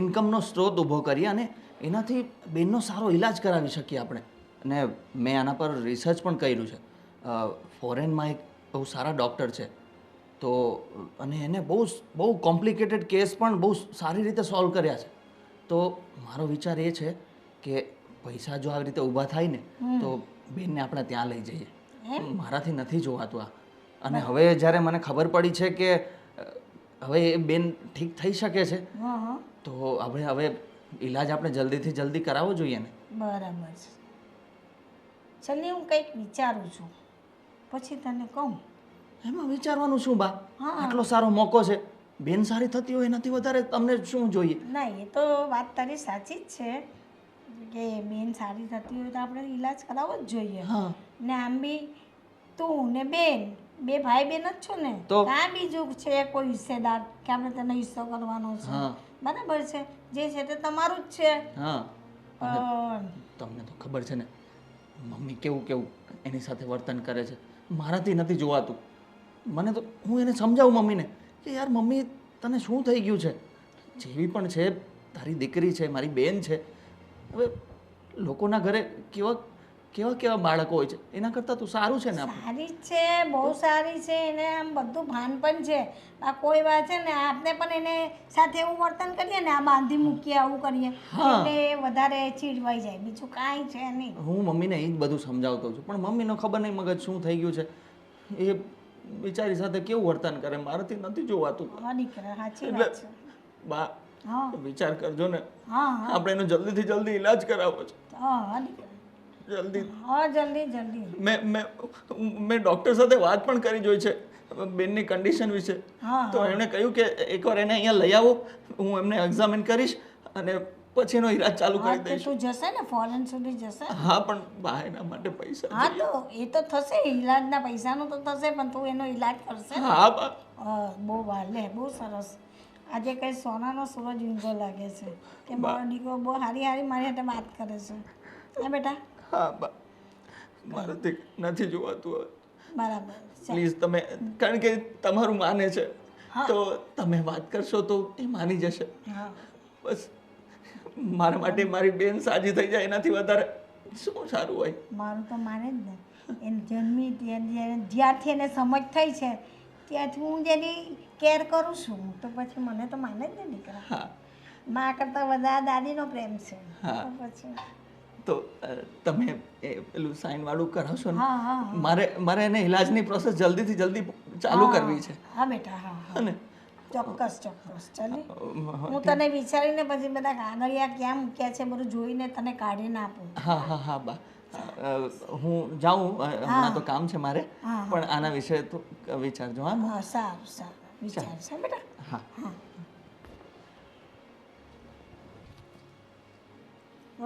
ઇન્કમનો સ્ત્રોત ઊભો કરીએ અને એનાથી બેનનો સારો ઈલાજ કરાવી શકીએ આપણે. અને મેં આના પર રિસર્ચ પણ કર્યું છે. ફોરેનમાં એક બહુ સારા ડૉક્ટર છે તો અને એને બહુ કોમ્પ્લિકેટેડ કેસ પણ બહુ સારી રીતે સોલ્વ કર્યા છે. તો મારો વિચાર એ છે કે પૈસા જો આવી રીતે ઊભા થાય ને તો બેનને આપણે ત્યાં લઈ જઈએ. મારાથી નથી જોવાતું આ. અને હવે જ્યારે મને ખબર પડી છે કે હવે એ બેન ઠીક થઈ શકે છે તો હવે ઈલાજ આપણે જલ્દીથી જલ્દી કરાવવો જોઈએ ને. બરાબર છે. ચલની હું કંઈક વિચારું છું પછી તને કહું. એમાં વિચારવાનું શું બા? આટલો સારો મોકો છે, બેન સારી થતી હોય એનાથી વધારે તમને શું જોઈએ? ના એ તો વાત તારી સાચી જ છે કે બેન સારી થતી હોય તો આપણે ઈલાજ કરાવવો જ જોઈએ. હા. ને આમ બી તું ને બેન બે ભાઈ બેન જ છો ને તો? કાં બીજું છે કોઈ હિસ્સેદાર કે આપણે તને હિસ્સો કરવાનો છે? હા. બરાબર છે, જે છે તે તમારું જ છે. હા. પણ તમને તો ખબર છે ને મમ્મી કેવું કેવું એની સાથે વર્તન કરે છે, મારાથી નથી જોવાતું. મને તો હું એને સમજાવું મમ્મીને કે યાર મમ્મી તને શું થઈ ગયું છે, જેવી પણ છે તારી દીકરી છે, મારી બેન છે. હવે લોકોના ઘરે કેવા કેવા કેવા બાળકો હોય છે, એના કરતાં તો સારું છે ને આપણે. સારી જ છે, બહુ સારી છે, એને આમ બધું ભાન પણ છે. આ કોઈ વાત છે ને આપણે પણ એને સાથે એવું વર્તન કરીએ ને આ બાંધી મૂકીએ આવું કરીએ એટલે એ વધારે ચીડવાઈ જાય, બીજું કાંઈ છે નહીં. હું મમ્મીને એ જ બધું સમજાવતો છું પણ મમ્મીનો ખબર નહીં મગજ શું થઈ ગયું છે, એ બિચારી સાથે કેવું વર્તન કરે મારાથી નથી જોવાતું. હા દીકરા સાચી એટલે વાત છે. બા હા વિચાર કરજો ને, હા હા આપણે એનો જલ્દીથી જલ્દી ઈલાજ કરાવવો છે. હા દીકરા જલ્દી. હા જલ્દી જલ્દી. મેં ડૉક્ટર સાથે વાત પણ કરી જોઈ છે બેનની કન્ડિશન વિશે. હા, તો એમણે કહ્યું કે એકવાર એને અહીંયા લઈ આવો, હું એમને એક્ઝામિન કરીશ અને પછી એનો ઈલાજ ચાલુ હા કરી તો દઈશ. તું જશે ને ફોરેન સુધી જશે? હા પણ બા એના માટે પૈસા હા જોઈએ. તો એ તો થશે, ઈલાજના પૈસાનું તો થશે પણ તું એનો ઈલાજ કરશે ને? હા બા. બહુ વાલે બહુ સરસ. આજે કંઈ સોનાનો સૂરજ ઊંઘો લાગે છે કે મારો દીકરો બહુ હારી હારી મારી સાથે વાત કરે છે. હા બેટા હા બા મારાથી નથી જોવાતું હવે. બરાબર છે. પ્લીઝ તમે, કારણ કે તમારું માને છે તો તમે વાત કરશો તો એ માની જશે. હા બસ મારા માટે મારી બેન સાજી થઈ જાય એનાથી વધારે શું સારું હોય. મારું તો માને જ ને. એને જન્મી જ્યારથી એને સમજ થઈ છે ત્યાંથી હું જેની કેર કરું છું તો પછી મને તો માને જ ને દીકરા. હા. મા કરતાં વધારે દાદીનો પ્રેમ છે. હા. તો પછી તો તમે એ પેલું સાઈન વાળું કરાવશો ને? હા હા હા. મારે એને ઇલાજની પ્રોસેસ જલ્દીથી જલ્દી ચાલુ કરવી છે. હા બેટા હા હા અને ચોક્કસ ચોક્કસ ચાલે. હું તને વિચારીને પછી બધા કાગળિયા ક્યાં મૂક્યા છે બધું જોઈને તને કાઢીને આપું. હા હા હા બા હું જાઉં હમણાં તો કામ છે મારે, પણ આના વિશે તો વિચારજો. હા હા સારું સારું વિચારશે બેટા. હા.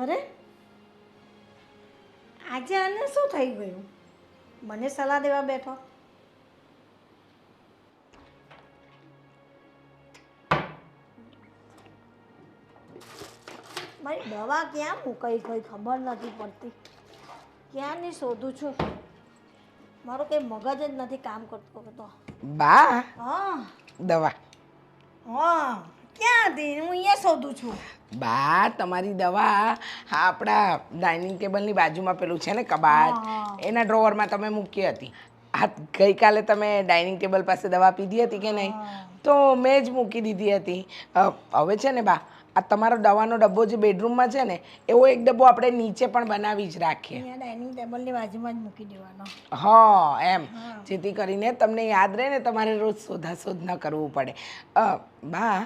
અરે આજે આને શું થઈ ગયું? મને સલાહ દેવા બેઠો. મારી દવા ક્યાં મૂકાઈ ગઈ ખબર નથી પડતી. ક્યાંની શોધું છું, મારું કંઈ મગજ જ નથી કામ કરતો હતો. બા હા દવા. હા ક્યાં હતી? હું અહીંયા શોધું છું. બા તમારી દવા આપણા ડાઇનિંગ ટેબલની બાજુમાં પેલું છે ને કબાટ, એના ડ્રોવરમાં તમે મૂકી હતી. આ ગઈકાલે તમે ડાઇનિંગ ટેબલ પાસે દવા પીધી હતી કે નહીં? તો મેં જ મૂકી દીધી હતી. હવે છે ને બા આ તમારો દવાનો ડબ્બો જે બેડરૂમમાં છે ને એવો એક ડબ્બો આપણે નીચે પણ બનાવી જ રાખીએ. અહીંયા ડાઇનિંગ ટેબલની બાજુમાં જ મૂકી દેવાનો. હા એમ, જેથી કરીને તમને યાદ રહે ને, તમારે રોજ શોધાશોધ ન કરવું પડે. બા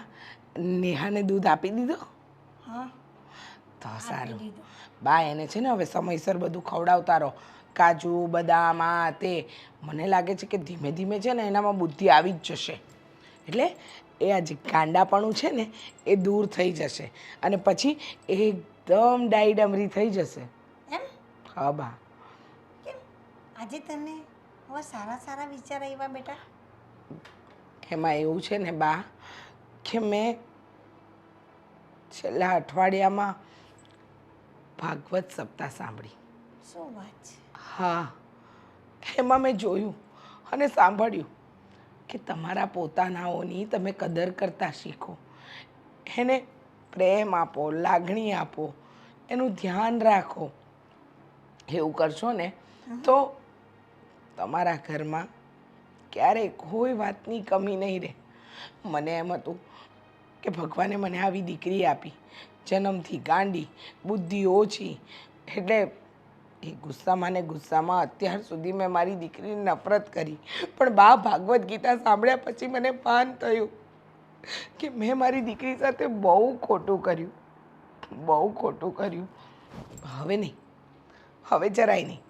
નેહાને દૂધ આપી દીધો? હા તો સારું. બા એને છે ને હવે સમયસર બધું ખવડાવતા રહો, કાજુ બદામ આ તે. મને લાગે છે કે ધીમે ધીમે છે ને એનામાં બુદ્ધિ આવી જ જશે. એટલે એ આ જે ગાંડાપણું છે ને એ દૂર થઈ જશે અને પછી એકદમ ડાયડમરી થઈ જશે. એમ? હા બા. કેમ આજે તને હવે સારા સારા વિચાર આવ્યા બેટા? એમાં એવું છે ને બા કે મેં છેલ્લા અઠવાડિયામાં ભાગવત સપ્તાહ સાંભળી. શું વાત છે? હા, એમાં મેં જોયું અને સાંભળ્યું કે તમારા પોતાનાઓની તમે કદર કરતા શીખો, એને પ્રેમ આપો, લાગણી આપો, એનું ધ્યાન રાખો. એવું કરશો ને તો તમારા ઘરમાં ક્યારેય કોઈ વાતની કમી નહીં રહે. મને એમ હતું કે ભગવાને મને આવી દીકરી આપી, જન્મથી ગાંડી, બુદ્ધિ ઓછી, એટલે એ ગુસ્સામાં ને ગુસ્સામાં અત્યાર સુધી મેં મારી દીકરીની નફરત કરી. પણ બા ભાગવત ગીતા સાંભળ્યા પછી મને ભાન થયું કે મેં મારી દીકરી સાથે બહુ ખોટું કર્યું, બહુ ખોટું કર્યું. હવે નહીં, હવે જરાય નહીં.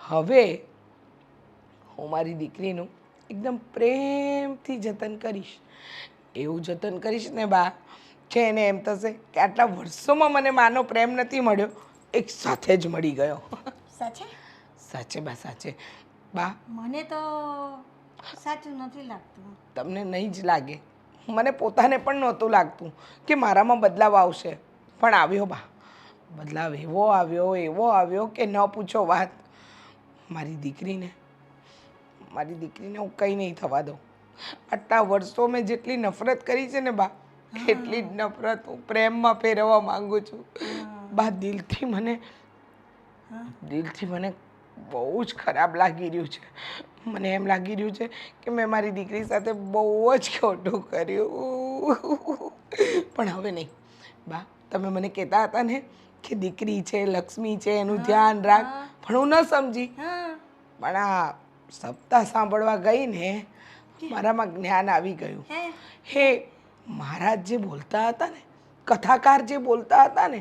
હવે હું મારી દીકરીનું એકદમ પ્રેમથી જતન કરીશ. એવું જતન કરીશ ને બા કે એને એમ થશે કે આટલા વર્ષોમાં મને માનો પ્રેમ નથી મળ્યો, એક સાથે જ મળી ગયો. સાચે? સાચે બા, સાચે. બા, મને તો સાચું નથી લાગતું. તમને નહીં જ લાગે, મને પોતાને પણ નહોતું લાગતું કે મારામાં બદલાવ આવશે, પણ આવ્યો બા. બદલાવ એવો આવ્યો કે ન પૂછો વાત. મારી દીકરીને હું કંઈ નહીં થવા દઉં. આટલા વર્ષો મેં જેટલી નફરત કરી છે ને બા, એટલી જ નફરત હું પ્રેમમાં ફેરવવા માંગુ છું. બા, દિલથી મને બહુ જ ખરાબ લાગી રહ્યું છે. મને એમ લાગી રહ્યું છે કે મેં મારી દીકરી સાથે બહુ જ ખોટું કર્યું. પણ હવે નહીં બા. તમે મને કહેતા હતા ને કે દીકરી છે, લક્ષ્મી છે, એનું ધ્યાન રાખ, પણ હું ન સમજી. પણ આ સપ્તાહ સાંભળવા ગઈ ને મારામાં જ્ઞાન આવી ગયું. હે મહારાજ જે બોલતા હતા ને, કથાકાર જે બોલતા હતા ને,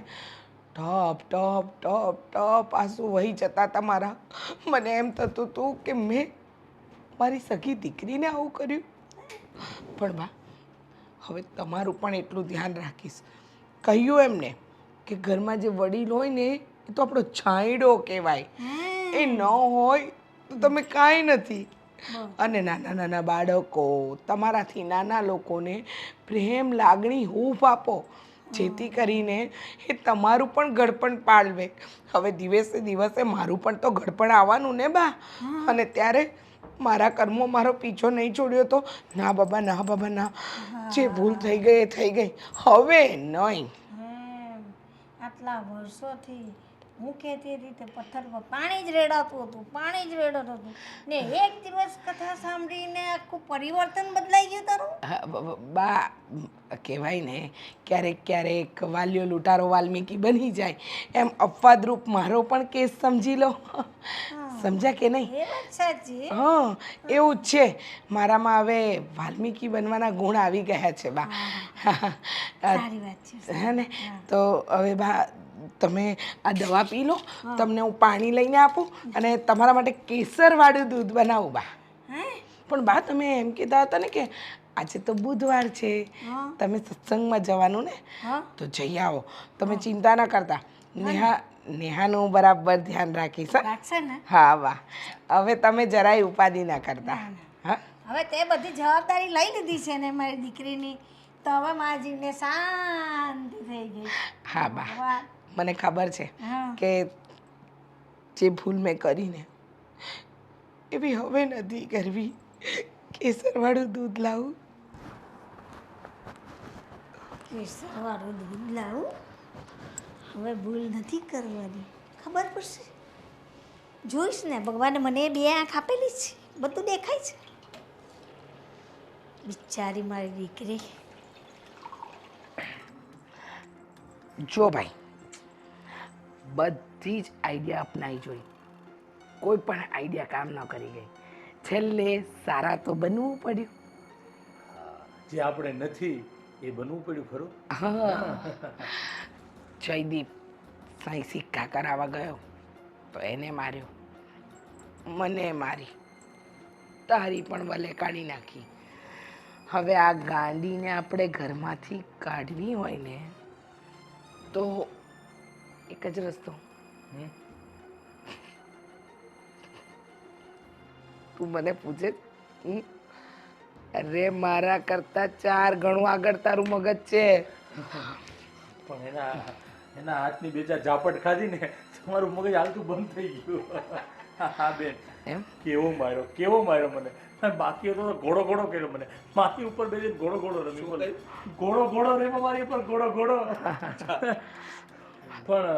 ટપ ટપ ટપ ટપ આંસુ વહી જતા હતા મારા. મને એમ થતું હતું કે મેં મારી સગી દીકરીને આવું કર્યું. પણ બા, હવે તમારું પણ એટલું ધ્યાન રાખીશ. કહ્યું એમને કે ઘરમાં જે વડીલ હોય ને એ તો આપણો છાંયડો કહેવાય. એ ન હોય તો તમે કાંઈ નથી. અને નાના નાના બાળકો, તમારાથી નાના લોકોને પ્રેમ, લાગણી, હૂંફ આપો, જેથી કરીને એ તમારું પણ ઘડપણ પાળવે. હવે દિવસે દિવસે મારું પણ તો ઘડપણ આવવાનું ને બા. અને ત્યારે મારા કર્મો મારો પીછો નહીં છોડ્યો તો ના બાબા, ના બાબા, ના. જે ભૂલ થઈ ગઈ એ થઈ ગઈ, હવે નહીં. આટલા વર્ષોથી હું કહેતી હતી તે પથ્થર પર પાણી જ રેડાતું હતું ને એક દિવસ કથા સાંભળીને આખું પરિવર્તન બદલાઈ ગયું તારું. બા, કહેવાય ને ક્યારેક વાલ્યો લૂંટારો વાલ્મીકી બની જાય, એમ અપવાદરૂપ મારો પણ કેસ સમજી લો. સમજ્યા કે નહીં? એ વાત સાચી. હા, એવું જ છે. મારામાં હવે વાલ્મીકી બનવાના ગુણ આવી ગયા છે બા. સારી વાત છે. હે ને? તો હવે બા, તમે આ દવા પી લો, તમને હું પાણી લઈને આપું અને તમારા માટે કેસરવાળું દૂધ બનાવું બા. પણ બા, તમે એમ કહેતા હતા ને કે આજે તો બુધવાર છે, તમે સત્સંગમાં જવાનું ને, તો જઈ આવો. તમે ચિંતા ના કરતા. નેહાનું બરાબર ધ્યાન રાખીશ. હા બા, હવે તમે જરાય ઉપાધિ ના કરતા. હા, હવે તે બધી જવાબદારી લઈ લીધી છે ને મારી દીકરીની, તો હવે મારા જીવને શાંતિ થઈ ગઈ. હા બા, મને ખબર છે કે જે ભૂલ મેં કરીને એવી હવે નથી કરવી. કેસરવાળું દૂધ લાવું. કેસરવાળું દૂધ લાવું. હવે ભૂલ નથી કરવાની, ખબર પડશે. જોઈશ ને, ભગવાને મને બે આંખ આપેલી છે, બધું દેખાય છે. બિચારી મારી દીકરી. જો ભાઈ, બધી જ આઈડિયા અપનાવી જોઈ, કોઈ પણ આઈડિયા કામ ન કરી ગઈ. છેલ્લે સારા તો બનવું પડ્યું. જે આપણે નથી એ બનવું પડ્યું ખરું. જયદીપ સાઈ સિક્કા કરાવવા ગયો તો એને માર્યો, મને મારી, તારી પણ ભલે કાઢી નાખી. હવે આ ગાંડીને આપણે ઘરમાંથી કાઢવી હોય ને તો એક જ રસ્તો. તું મને પૂછે, અરે મારા કરતા 4 ગણું આગળ તારું મગજ છે. પણ એના હાથની બે ચાર ઝાપટ ખાધી ને તમારું મગજ હાલતું બંધ થઈ ગયું. હા બેન, એમ કેવો માર્યો મને. બાકી હતો તો ઘોડો કર્યો મને. મારી ઉપર બેસીને ઘોડો રમી બોલે. ઘોડો રેમો મારી ઉપર ઘોડો. પણ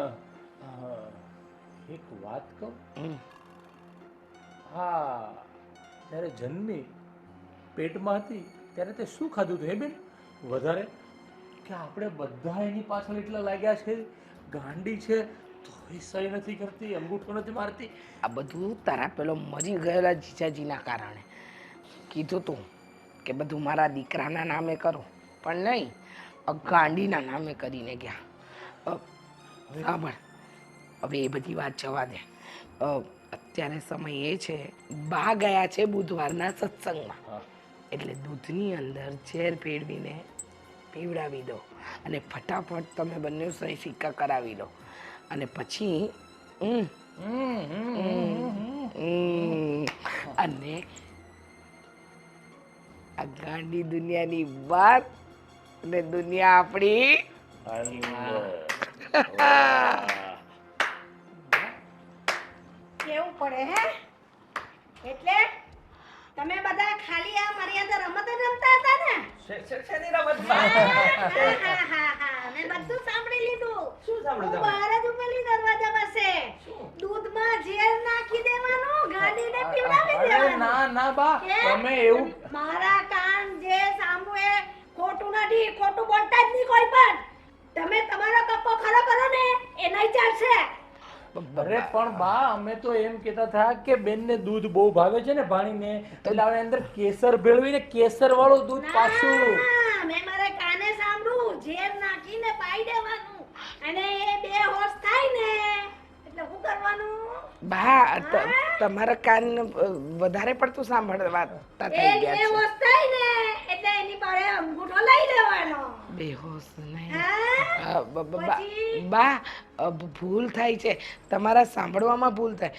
એક વાત કહું, હા જ્યારે જન્મી પેટમાં હતી ત્યારે તે શું ખાધું હતું હે બેન વધારે કે આપણે બધા એની પાછળ એટલા લાગ્યા છે, ગાંડી છે તોય સહી નથી કરતી, અંગૂઠો નથી મારતી. આ બધું તારા પેલો મરી ગયેલા જીજાજીના કારણે કીધું તું કે બધું મારા દીકરાના નામે કરો, પણ નહીં, ગાંડીના નામે કરીને ગયા. સાંભળ, હવે એ બધી વાત જવા દે. અત્યારે સમય એ છે, બા ગયા છે બુધવારના સત્સંગમાં, એટલે દૂધની અંદર ઝેર ભેળવીને પીવડાવી દો અને ફટાફટ તમે બંને સહી સિક્કા કરાવી લો અને પછી અને આ ગાંડી દુનિયાની વાત અને દુનિયા આપણી. કેવું પડે હે? એટલે તમે બધા ખાલી આ મર્યાદા રમત જ રમતા હતા ને? મેં બધું સાંભળી લીધું. હું બહાર જ ઉભેલી દરવાજા પાસે. દૂધમાં ઝેર નાખી દેવાનું, ગાડીને પીવડાવી દેવાનું. ના બા, તમે એવું મારા કાન જે સાંભળે ખોટું નથી, ખોટું બોલતા જ નહીં કોઈ પણ. તમે તમારો કપ્પો ખરો કરો ને એ નહીં ચાલશે. અરે પણ બા, અમે તો એમ કહેતા હતા કે બેનને દૂધ બહુ ભાવે છે ને ભાણીને, એટલે આપણે અંદર કેસર ભેળવીને કેસર વાળું દૂધ પાછું. મેં મારા કાને સાંભળ્યું, ઝેર નાખીને પાઈ દેવાનું અને એ બેહોશ થાય ને એટલે શું કરવાનું? બા તમારા કાન વધારે પડતું સાંભળવા થઈ એ ગયા છે. બેહોશ થાય ને એટલે એની પાસે અંગૂઠો લઈ લેવાનો. બેહોશ નહીં હા? પછી? બા ભૂલ થાય છે, તમારા સાંભળવામાં ભૂલ થાય.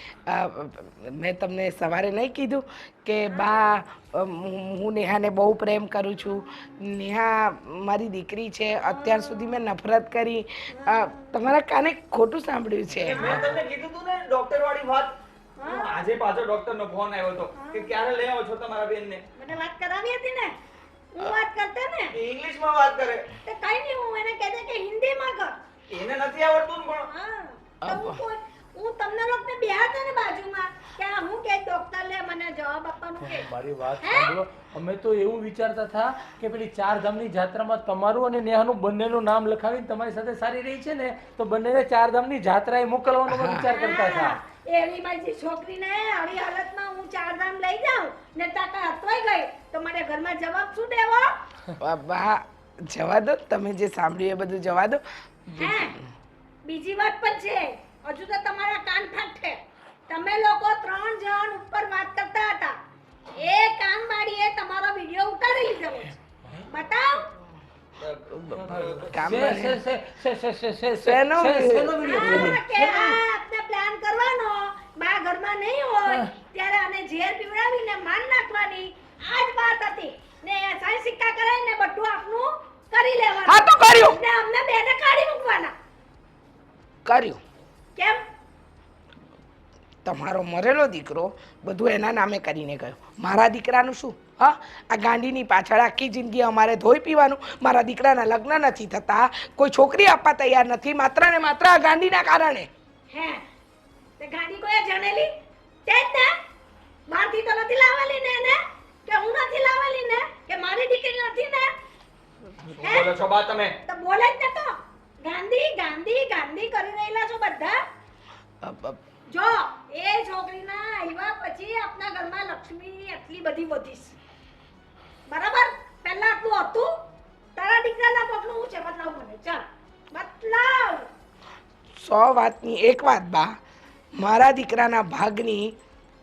મેં તમને સવારે નહીં કીધું કે બા હું નેહાને બહુ પ્રેમ કરું છું, નેહા મારી દીકરી છે, અત્યાર સુધી મેં નફરત કરી. તમારા કાને ખોટું સાંભળ્યું છે. મેં તમને કીધું તું ને ડોક્ટર વાળી વાત. આજે પાછો ડોક્ટર નો ફોન આવ્યો હતો કે ક્યારે લઈ આવો છો તમારા બેનને. મને વાત કરાવી હતી ને, હું વાત કરતે ને, ઇંગ્લિશ માં વાત કરે. તો કઈ નહીં, હું એને કહેતે કે હિન્દીમાં કર. એને નથી આવડતું ને પણ. હા, તો હું તમને લોકોને બેહાડતો ને બાજુમાં કે આ હું કે ડોક્ટર લે મને જવાબ આપવાનું કે. મારી વાત સાંભળો, અમે તો એવું વિચારતા હતા કે પેલી ચારધામની જાત્રામાં તમારું અને નેહાનું બંનેનું નામ લખાવીને તમારી સાથે સારી રહી છે ને, તો બંનેને ચારધામની જાત્રાએ મોકલવાનો અમે વિચાર કરતા હતા. એવી મારી છોકરીને આવી હાલતમાં હું ચારધામ લઈ જાઉં ને તાકા હતવાઈ ગઈ તો મને ઘરમાં જવાબ શું દેવો? બા જવા દો, તમે જે સાંભળ્યું એ બધું જવા દો. હે, બીજી વાત પણ છે, હજુ તો તમારા કાન ફાટે. તમે લોકો 3 જણ ઉપર વાત કરતા હતા, એ કાનવાળીએ તમારો વિડિયો ઉતારી લીધો છે. બતાવ. કામ શેનો કે આપણે પ્લાન કરવાનો, બા ઘરમાં નહીં હોય ત્યારે આને ઝેર પીવડાવીને માર નાખવાની આજ વાત હતી ને સાઈ સિક્કા કરાવીને બધું આપનું કરી લેવાનું. હા તો કર્યું. ને અમને બેને કાઢી મૂકવાના. કર્યું. કેમ? તમારો મરેલો દીકરો બધું એના નામે કરીને ગયો. મારા દીકરાનું શું? હા, આ ગાંડીની પાછળ આખી જિંદગી અમારે ધોઈ પીવાનું. મારા દીકરાના લગ્ન નથી થતા, કોઈ છોકરી આપવા તૈયાર નથી, માત્ર ને માત્ર આ ગાંડીના કારણે. હે, તે ગાડી કોઈ જણેલી તે જ ને? બહારથી તો નથી લાવેલી ને એને? કે હું નથી લાવેલી ને? કે મારી દીકરી નથી ને? શું બોલો છો બા તમે? તો બોલે જ ને તો. ગાંધી ગાંધી ગાંધી કરી રહેલા છો બધા. જો એ છોકરીના આવ્યા પછી આપણા ઘરમાં લક્ષ્મી એટલી બધી વધીશ. બરાબર? પહેલા આટલું હતું, તારા દીકરાના પગનું હું છે બતલાવ મને. ચાલ બતલાવ. 100 વાતની એક વાત બા, મારા દીકરાના ભાગની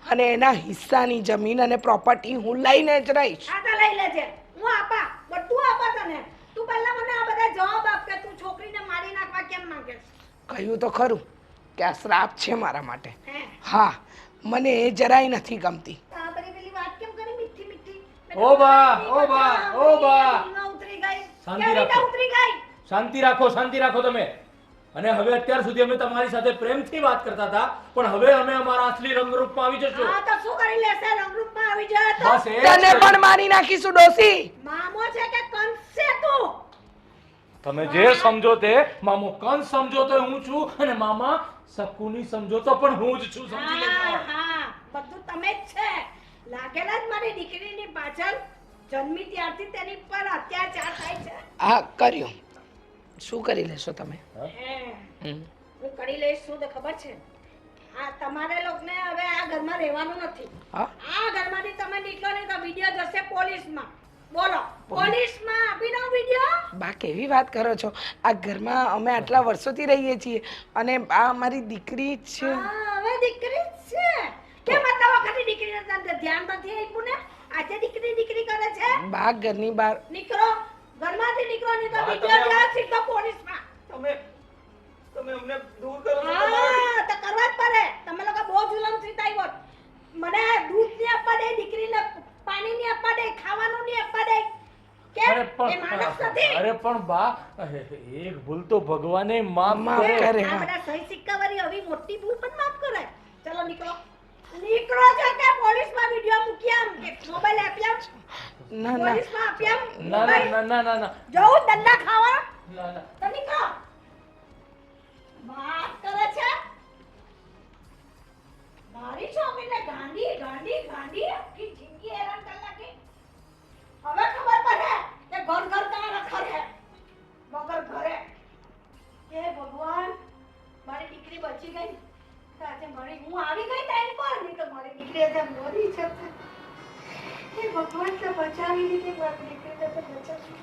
અને એના હિસ્સાની જમીન અને પ્રોપર્ટી હું લઈને જ રહીશ. આ તો લઈ લેજે, હું આપા, બધું આપા તને. તું પહેલા મને આ બધા જવાબ આપ કે તું છોકરીને મારી નાખવા કેમ માંગે છે? કહ્યું તો ખરું કે આ શ્રાપ છે મારા માટે. હે, હા, મને એ જરાય નથી ગમતી. આ બધી પેલી વાત કેમ કરી મીઠી મીઠી? ઓ બા, ઓ બા, ઓ બા. દિલમાં ઉતરી ગઈ. શાંતિ કેવી રીતે રાખો. ઉતરી ગઈ? શાંતિ રાખો તમે. અને હવે અત્યાર સુધી અમે તમારી સાથે પ્રેમથી વાત કરતા હતા, પણ હવે અમે અમારા અસલી રંગરૂપમાં આવી જશું. હા તો શું કરી લેશે રંગરૂપમાં આવી જાય તો બસ એ જ તને કરી. પણ મારી નાખીશું ડોસી. મામો છે કે કંસ છે તું તમે જે સમજો તે. મામો કંસ સમજો તો હું છું, અને મામા શકુની સમજો તો પણ હું જ છું. સમજી લેજો. હા બધું તમે જ છે લાગેલા જ મારી દીકરીની પાછળ જન્મી ત્યારથી તેની પર અત્યાચાર થાય છે હા કર્યું. શું કરી લેશો તમે? હું કરી લઈશ શું તો ખબર છે આ તમારે લોકોને હવે આ ઘરમાં રહેવાનું નથી હા? આ ઘરમાંથી તમે નીકળો નહીં તો વિડિયો જશે પોલીસમાં બોલો પોલીસમાં આપી દો વિડિયો બા કેવી વાત કરો છો? આ ઘરમાં અમે આટલા વર્ષોથી રહીએ છીએ અને આ અમારી દીકરી જ છે. હા હવે દીકરી જ છે કે મતલબ વખતે દીકરીને તને ધ્યાન નથી આપ્યું ને આજે દીકરી દીકરી કરે છે બા ઘરની બહાર નીકળો ઘરમાંથી નીકળો નહીં તો વિડિયો જાય સીધો પોલીસમાં તમે અમને દૂર કરો છો. હા તો કરવા જ પડે તમે લોકો બહુ જુલમ થતા મને દૂધ નહીં આપવા દે દીકરીને પાણી નહીં આપવા દે ખાવાનું નહીં આપવા દે કેમ એ માણસ નથી અરે પણ બા, એક ભૂલ તો ભગવાને માફ માફ કરે. કરે. આ બધા સહી સિક્કા વાળી આવી મોટી ભૂલ પણ માફ કરે ચલો નીકળો નીકળો છો કે પોલીસમાં વિડિયો મૂકી આમ કે મોબાઈલ આપી આમ ના ના પોલીસમાં આપી આમ ના ના ના ના ના ના જવું દંડા ખાવા ના ના. તો નીકળો વાત કરે છે મારી છોકરીને ગાંડી ગાંડી ગાંડી આખી જિંદગી હેરાન કરી નાખી હવે ખબર પડે કે ઘર ઘર કાં રખર હે મગર ઘરે હે ભગવાન મારી દીકરી બચી ગઈ તો આજે મારી હું આવી ગઈ ટાઈમ પર નહીં તો મારી દીકરી આજે મરી જશે હે ભગવાન તો બચાવી લીધી મારી દીકરીને તો બચાવી